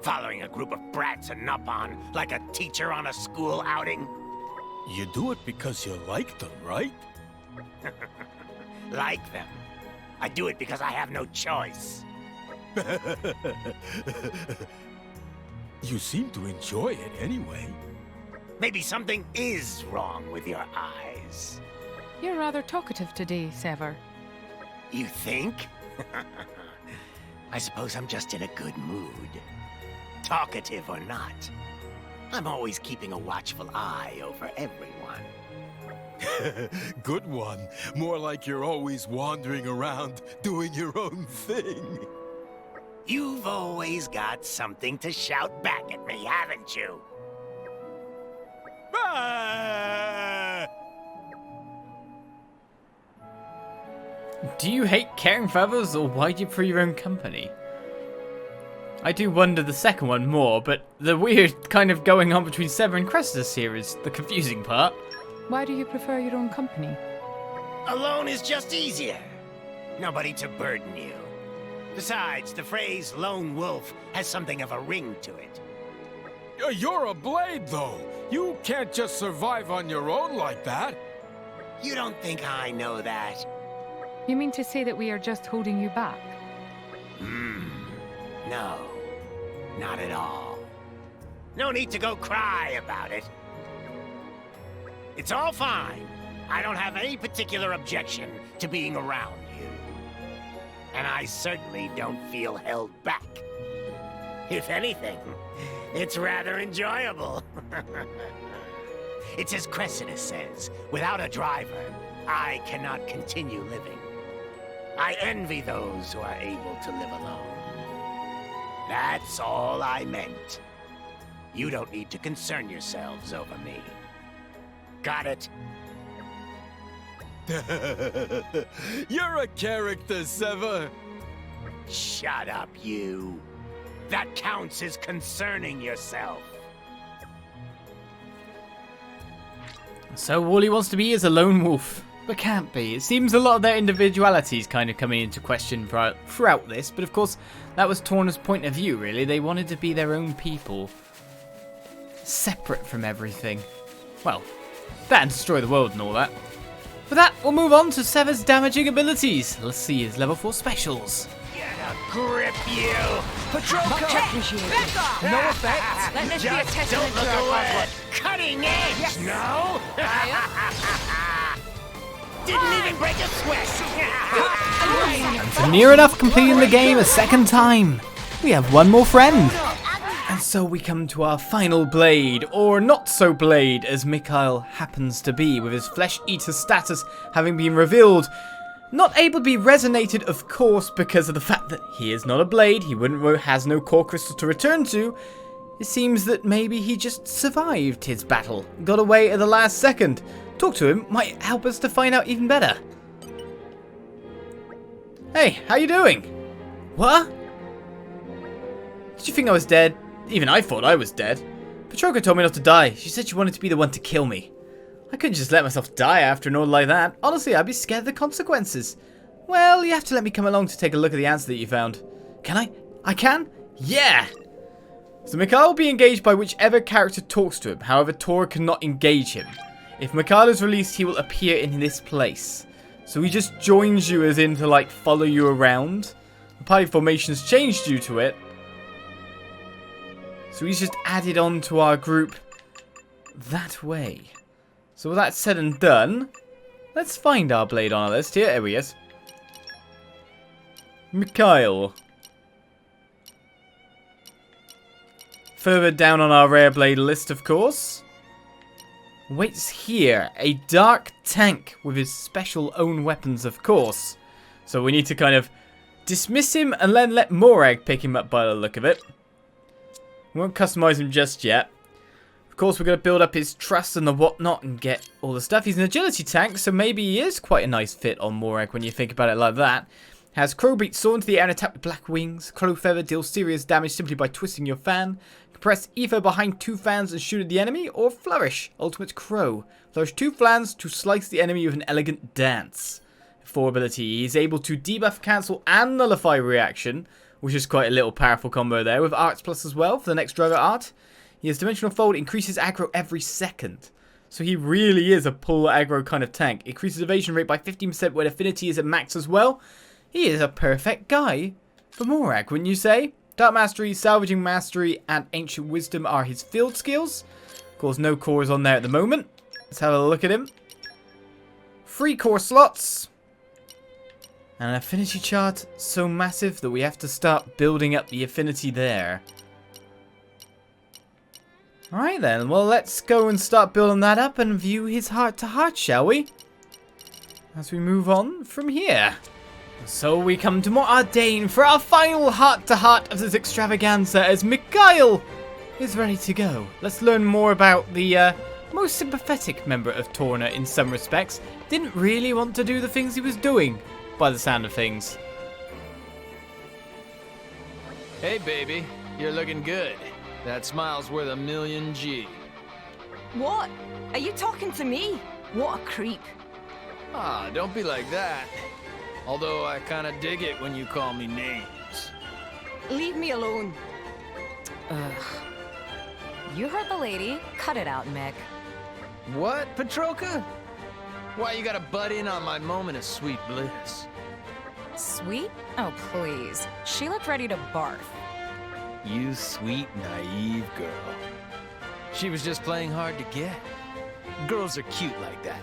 Following a group of brats and up on like a teacher on a school outing? You do it because you like them, right? Like them? I do it because I have no choice. You seem to enjoy it anyway. Maybe something is wrong with your eyes. You're rather talkative today, Sever. You think? I suppose I'm just in a good mood. Talkative or not. I'm always keeping a watchful eye over everyone. Good one. More like you're always wandering around, doing your own thing. You've always got something to shout back at me, haven't you? Ah! Do you hate caring for others, or why do you prefer your own company? I do wonder the second one more, but the weird kind of going on between Sever and Cressida here is the confusing part. Why do you prefer your own company? Alone is just easier. Nobody to burden you. Besides, the phrase lone wolf has something of a ring to it. You're a blade, though. You can't just survive on your own like that. You don't think I know that? You mean to say that we are just holding you back? No, not at all. No need to go cry about it. It's all fine. I don't have any particular objection to being around you. And I certainly don't feel held back. If anything, it's rather enjoyable. It's as Cressida says, without a driver, I cannot continue living. I envy those who are able to live alone. That's all I meant. You don't need to concern yourselves over me. Got it? You're a character, Sever. Shut up, you. That counts as concerning yourself. So all he wants to be is a lone wolf. But can't be. It seems a lot of their individuality is kind of coming into question throughout this, but of course that was Torna's point of view, really. They wanted to be their own people. Separate from everything. Well, that and destroy the world and all that. With that, we'll move on to Sever's damaging abilities. Let's see his level 4 specials. Get a grip, you! Petrova! Back off! No effect! Let this be a Just testament don't to look our away! hard work. Cutting edge, no? Didn't even break a sweat! And for near enough completing the game a second time, we have one more friend. And so we come to our final blade, or not so blade, as Mikhail happens to be, with his flesh eater status having been revealed. Not able to be resonated, of course, because of the fact that he is not a blade, he has no core crystal to return to. It seems that maybe he just survived his battle, got away at the last second. Talk to him might help us to find out even better. Hey, how you doing? What? Did you think I was dead? Even I thought I was dead. Petrova told me not to die. She said she wanted to be the one to kill me. I couldn't just let myself die after an order like that. Honestly, I'd be scared of the consequences. Well, you have to let me come along to take a look at the answer that you found. Can I? I can? Yeah! So Mikhail will be engaged by whichever character talks to him. However, Tora cannot engage him. If Mikhail is released, he will appear in this place. So he just joins you as in to like follow you around. The party formation's changed due to it. So he's just added on to our group that way. So with that said and done, let's find our blade on our list here. There he is. Mikhail. Further down on our rare blade list, of course, waits here a dark tank with his special own weapons, of course. So we need to kind of dismiss him and then let Morag pick him up by the look of it. We won't customize him just yet. Of course, we're going to build up his trust and the whatnot and get all the stuff. He's an agility tank, so maybe he is quite a nice fit on Morag when you think about it like that. Has Crowbeat, soar into the air and attack with black wings. Crow Feather deals serious damage simply by twisting your fan. Press Ether behind 2 fans and shoot at the enemy, or Flourish, Ultimate Crow. Flourish 2 fans to slice the enemy with an elegant dance. For ability, he is able to debuff, cancel, and nullify reaction, which is quite a little powerful combo there, with Arts Plus as well for the next driver art. He has Dimensional Fold, increases aggro every second. So he really is a pull aggro kind of tank. Increases evasion rate by 15% when Affinity is at max as well. He is a perfect guy for Morag, wouldn't you say? Dark Mastery, Salvaging Mastery, and Ancient Wisdom are his field skills. Of course, no cores on there at the moment. Let's have a look at him. 3 core slots. And an affinity chart so massive that we have to start building up the affinity there. Alright then, well let's go and start building that up and view his heart-to-heart, shall we? As we move on from here. So we come to Ardain for our final heart-to-heart of this extravaganza as Mikhail is ready to go. Let's learn more about the most sympathetic member of Torna in some respects. Didn't really want to do the things he was doing, by the sound of things. Hey, baby. You're looking good. That smile's worth $1,000,000 G. What? Are you talking to me? What a creep. Ah, don't be like that. Although I kinda dig it when you call me names. Leave me alone. Ugh. You heard the lady. Cut it out, Mick. What, Petrova? Why you gotta butt in on my moment of sweet bliss? Sweet? Oh, please. She looked ready to barf. You sweet, naive girl. She was just playing hard to get. Girls are cute like that.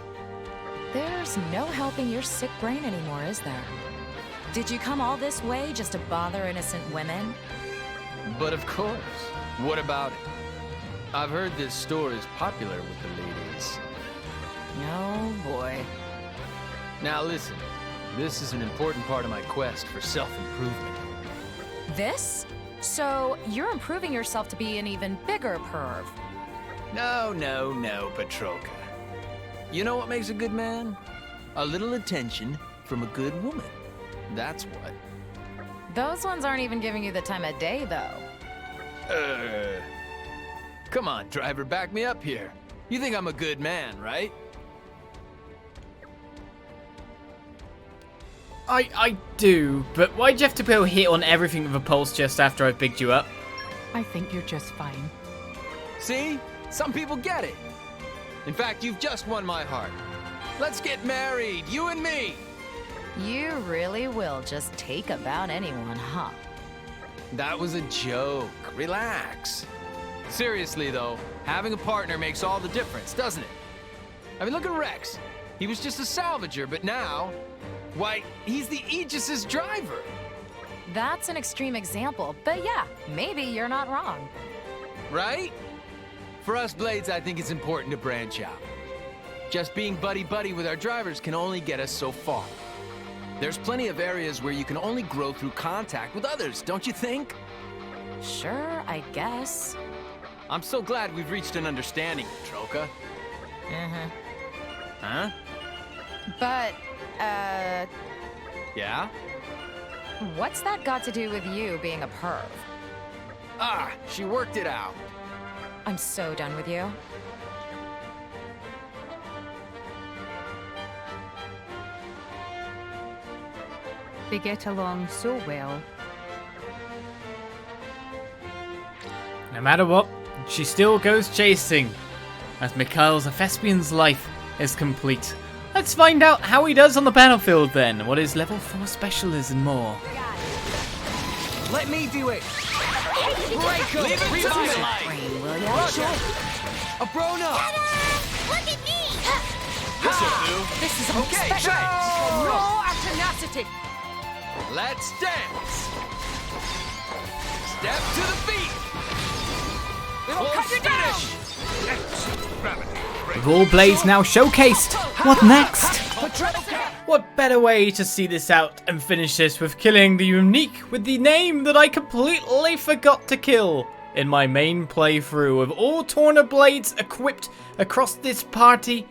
There's no helping your sick brain anymore, is there? Did you come all this way just to bother innocent women? But of course. What about it? I've heard this store is popular with the ladies. Oh, boy. Now listen, this is an important part of my quest for self-improvement. This? So, you're improving yourself to be an even bigger perv. No, Petrova. You know what makes a good man? A little attention from a good woman. That's what. Those ones aren't even giving you the time of day, though. Come on, driver, back me up here. You think I'm a good man, right? I do, but why'd you have to go hit on everything with a pulse just after I've bigged you up? I think you're just fine. See? Some people get it. In fact, you've just won my heart. Let's get married, you and me. You really will just take about anyone, huh? That was a joke. Relax. Seriously, though, having a partner makes all the difference, doesn't it? I mean, look at Rex. He was just a salvager, but now, why, he's the Aegis's driver. That's an extreme example, but yeah, maybe you're not wrong. Right? For us Blades, I think it's important to branch out. Just being buddy-buddy with our drivers can only get us so far. There's plenty of areas where you can only grow through contact with others, don't you think? Sure, I guess. I'm so glad we've reached an understanding, Petrova. Mm-hmm. Huh? But, Yeah? what's that got to do with you being a perv? Ah, she worked it out. I'm so done with you. They get along so well. No matter what, she still goes chasing, as Mikhail's a thespian's life is complete. Let's find out how he does on the battlefield then, what his level 4 special is and more. Let me do it. Break leave it to me. Abrona! Look at me! This'll do. This is Okay, unexpected. thanks. Raw and tenacity. Let's dance. Step to the beat. It'll cut you down. With all blades now showcased, what next? What better way to see this out and finish this with killing the unique with the name that I completely forgot to kill in my main playthrough. With all Torna blades equipped across this party,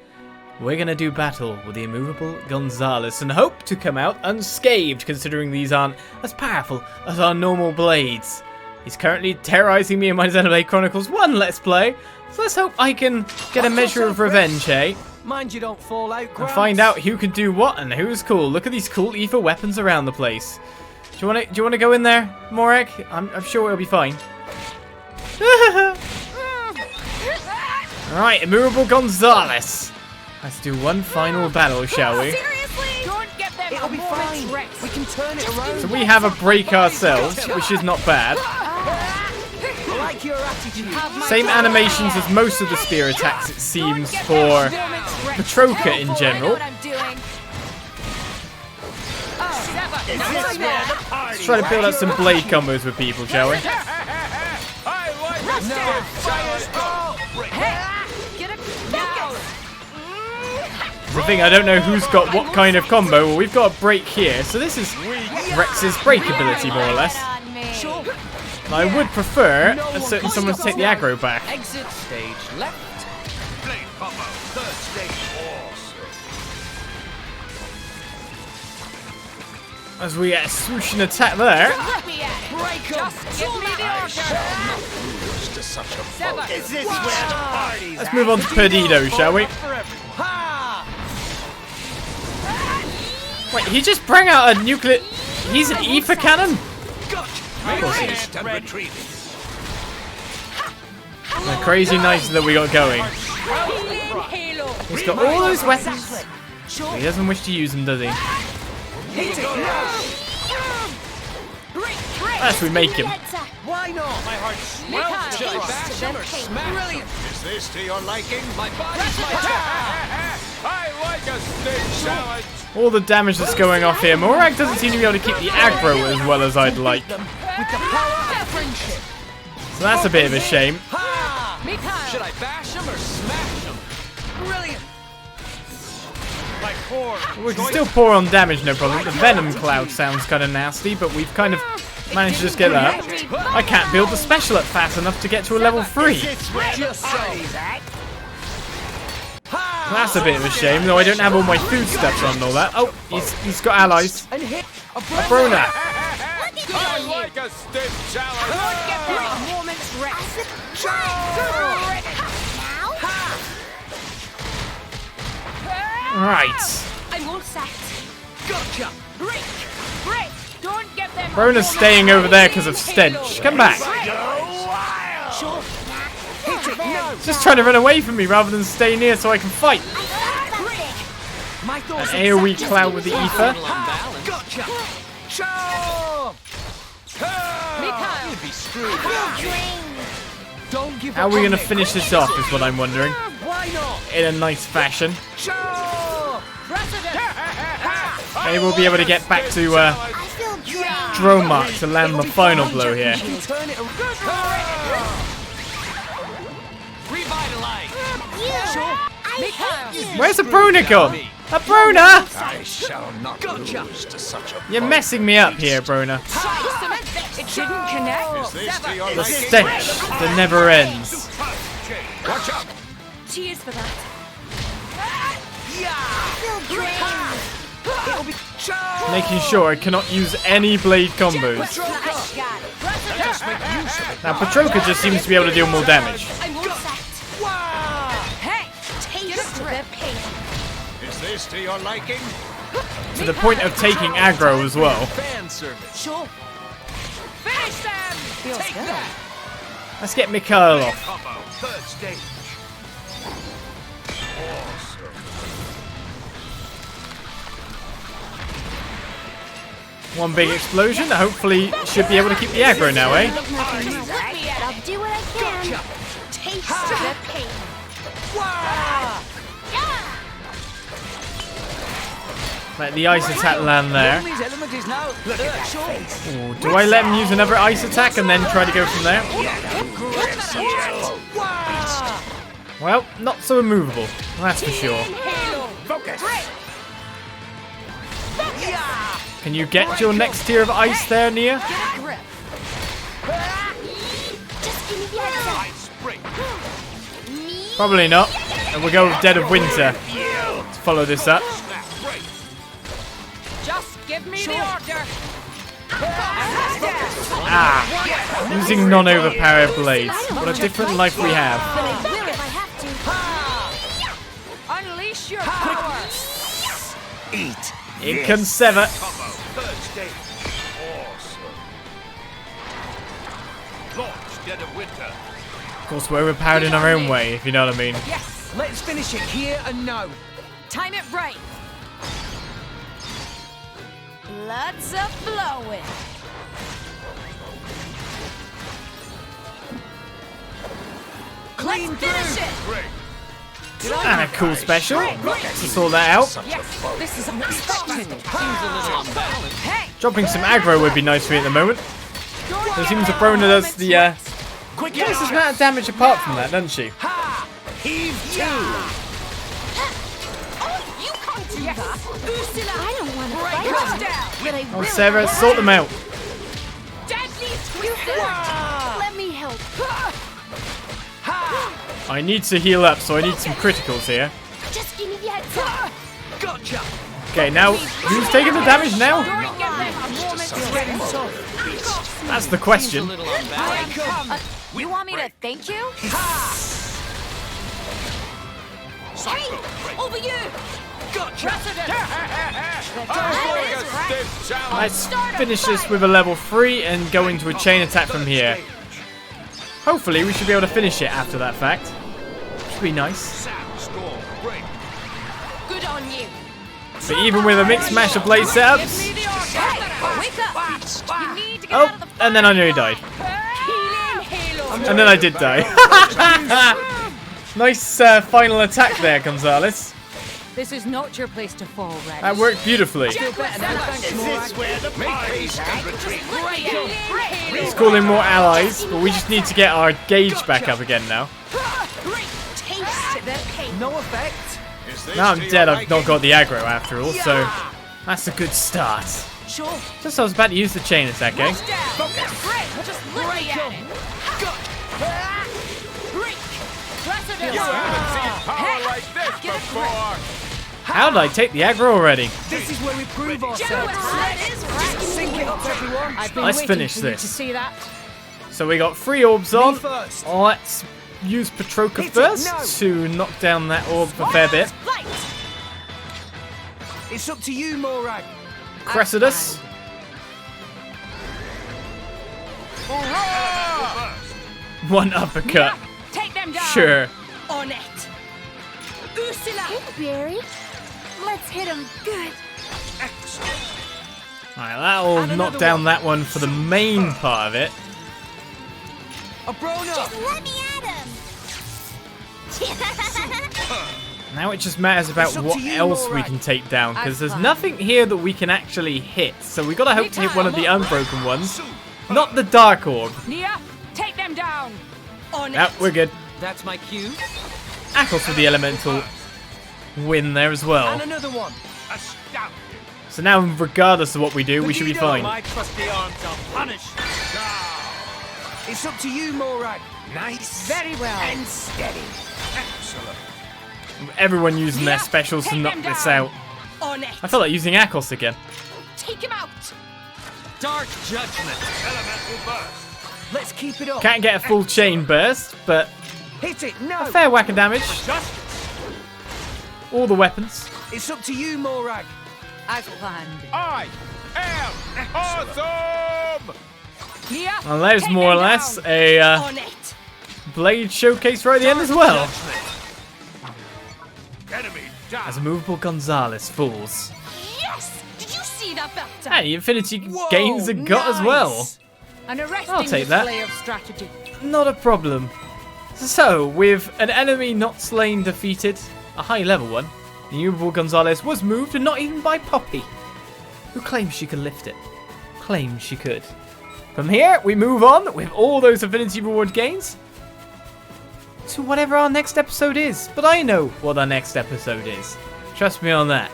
we're gonna do battle with the immovable Gonzalez and hope to come out unscathed, considering these aren't as powerful as our normal blades. He's currently terrorizing me in my Xenoblade Chronicles 1 Let's Play, so let's hope I can get a measure of revenge, eh? Mind you don't fall out, And Gramps. find out who can do what and who's cool. Look at these cool ether weapons around the place. Do you wanna go in there, Morek? I'm sure it'll be fine. Alright, immovable Gonzalez. Let's do one final battle, shall we? Seriously? Don't get them It'll be fine. Rex. We can turn it around. So we have a break ourselves, which is not bad. I like your attitude. Same animations as most of the spear attacks, it seems, for Petrova in general. Let's try to build up some blade combos with people, shall we? I like this. Get it focus. The thing, I don't know who's got what kind of combo. Well, we've got a break here, so this is Rex's break ability, more or less. And I would prefer a certain someone to take the aggro back. Exit stage left. Blade combo, third stage. As we get a swooshing attack there. Is this where the party's Let's move on to Perdido, shall we? Wait, he just brought out a nuclear... He's an ether cannon? Of course he is. The crazy nice that we got going. He's got all those weapons. He doesn't wish to use them, does he? Unless we make him. Why not? My heart swells. Should I bash him or smash him? Is this to your liking? My body's my I like a stage challenge. All the damage that's going off here. Morag doesn't seem to be able to keep the aggro as well as I'd like. So that's a bit of a shame. Should I bash him or smash him? Brilliant. We can still pour on damage, no problem. The Venom Cloud sounds kind of nasty, but we've kind of managed to just get that. I can't build the special up fast enough to get to a level 3. That's a bit of a shame, though I don't have all my foodstuffs on and all that. Oh, he's got allies. A Brona. I like a stiff challenge. Right. I'm all set. Gotcha. Break. Don't get them. Brona's staying over there because of stench. Come back. Just trying to run away from me rather than stay near so I can fight. An AoE cloud with the ether. Gotcha. You'd be screwed. Don't give How are we going to finish this off is what I'm wondering. In a nice fashion. Maybe we'll be able to get back to Dromart to land the final blow here. Where's the Brona gone? A Brona! I shall not lose to such a You're messing me up here, Brona. It didn't connect. The stench that never ends. Watch out. Cheers for that. Making sure I cannot use any blade combos. Now Petrova just seems to be able to deal more damage. Hey, taste the pain. Is this to your liking? To the point of taking aggro as well. fan service. Sure. Finish them. Feels good. Let's get Mikhail off. Combo, third stage. One big explosion. Hopefully should be able to keep the aggro now, eh? I'll do what I can. Taste the pain. Let the ice attack land there. Ooh, do I let him use another ice attack and then try to go from there? Well, not so immovable, that's for sure. Can you get your next tier of ice there, Nia? Probably not. And we'll go with Dead of Winter to follow this up. Just give me the order. Ah, using non-overpowered blades. What a different life we have. Unleash your power. Eat. It can sever. Third stage. Awesome. Launch Dead of Winter. Of course, we're overpowered in our own way, if you know what I mean. Yes, let's finish it here and now. Time it right. Blood's a flowing. Let's finish it. And a cool special. To sort that out. Yes, this is unexpected. Seems a little unbalanced. Hey, Dropping some aggro would be nice for me at the moment. It seems the Brona does the closest amount of damage apart from that, doesn't she? Heave to! Oh, you can't do that! Ursula! I don't want to Break fight us them, down. but I Oh, really Sarah, sort them out. Deadly Twister! Let me help. I need to heal up, so I need some criticals here. Just give me the heads up. Gotcha! Okay, now, who's taking the damage now? That's the Seems a question. little unbalanced. You want me to thank you? Hey, over you! Gotcha! Let's finish this with a level 3 and go into a chain attack from here. Hopefully, we should be able to finish it after that fact. Should be nice. Good on you. But even with a mixed mash of blade setups... Hey, wake up! You need to get Oh, and then I nearly died. And then I did die. Nice final attack there, Gonzalez. This is not your place to fall, Rex. That worked beautifully. Is this where the party's can retreat? Let's call in more allies, but we just need to get our gauge back up again now. No effect. Now I'm dead, I've not got the aggro after all, so that's a good start. Sure. Just I was about to use the chain attack, eh? Just let me at it. You haven't seen power like this before! How did I take the aggro already? This is where we prove ourselves. Sync it up, everyone. I've been Let's waiting finish for you this. to see that. So we got 3 orbs on. first. Let's use Petrova Hit it, first no. to knock down that orb a fair bit. It's up to you, Morag. Cressidus. One uppercut. Yeah, take them down. Sure. On it. Ursula. Hey, Barry. Let's hit him good. Alright, that'll knock down that one for the main part of it. Abrona. Just let me at him. Now it just matters about It's up what to you, else we Morag. can take down, because there's fine. nothing here that we can actually hit. So we gotta hope to hit one of the unbroken ones. Not the Dark Orb. Nia, take them down. On Yep, it. we're good. That's my cue. Ackles with the elemental win there as well. And another one. So now, regardless of what we do, we should be Perdido. fine. My trusty arms are punished. It's up to you, Morag. Nice Very well. and steady. Excellent. Everyone using their Yeah, specials to take knock them this down. out. On it. I feel like using Ackles again. Take him out. Dark judgment. Elemental burst. Let's keep it up. Can't get a full chain burst, but Hit it. No. a fair whack of damage. All the weapons. It's up to you, Morag. As planned. I am awesome! Nia, And there's take more or them less down. a On it. blade showcase right at the end as well. Enemy down. As a movable Gonzalez falls. Yes. Did you see that belt? Hey, Affinity gains are got as well. An arresting I'll take that. display of strategy. Not a problem. So, with an enemy not slain defeated, a high level one, the movable Gonzalez was moved, and not even by Poppy, who claims she can lift it. Claims she could. From here, we move on with all those Affinity reward gains to whatever our next episode is. But I know what our next episode is. Trust me on that.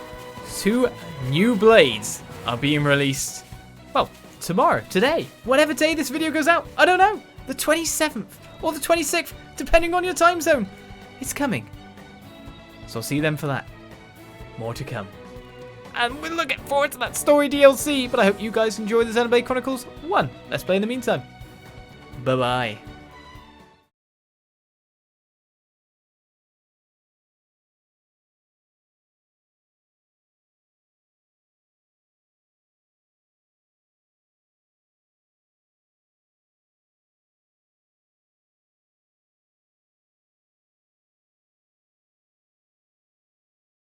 2 new blades are being released, well, tomorrow, today. Whatever day this video goes out, I don't know. The 27th or the 26th, depending on your time zone. It's coming. So I'll see you then for that. More to come. And we're looking forward to that story DLC, but I hope you guys enjoy the Xenoblade Chronicles 1 Let's Play in the meantime. Bye-bye.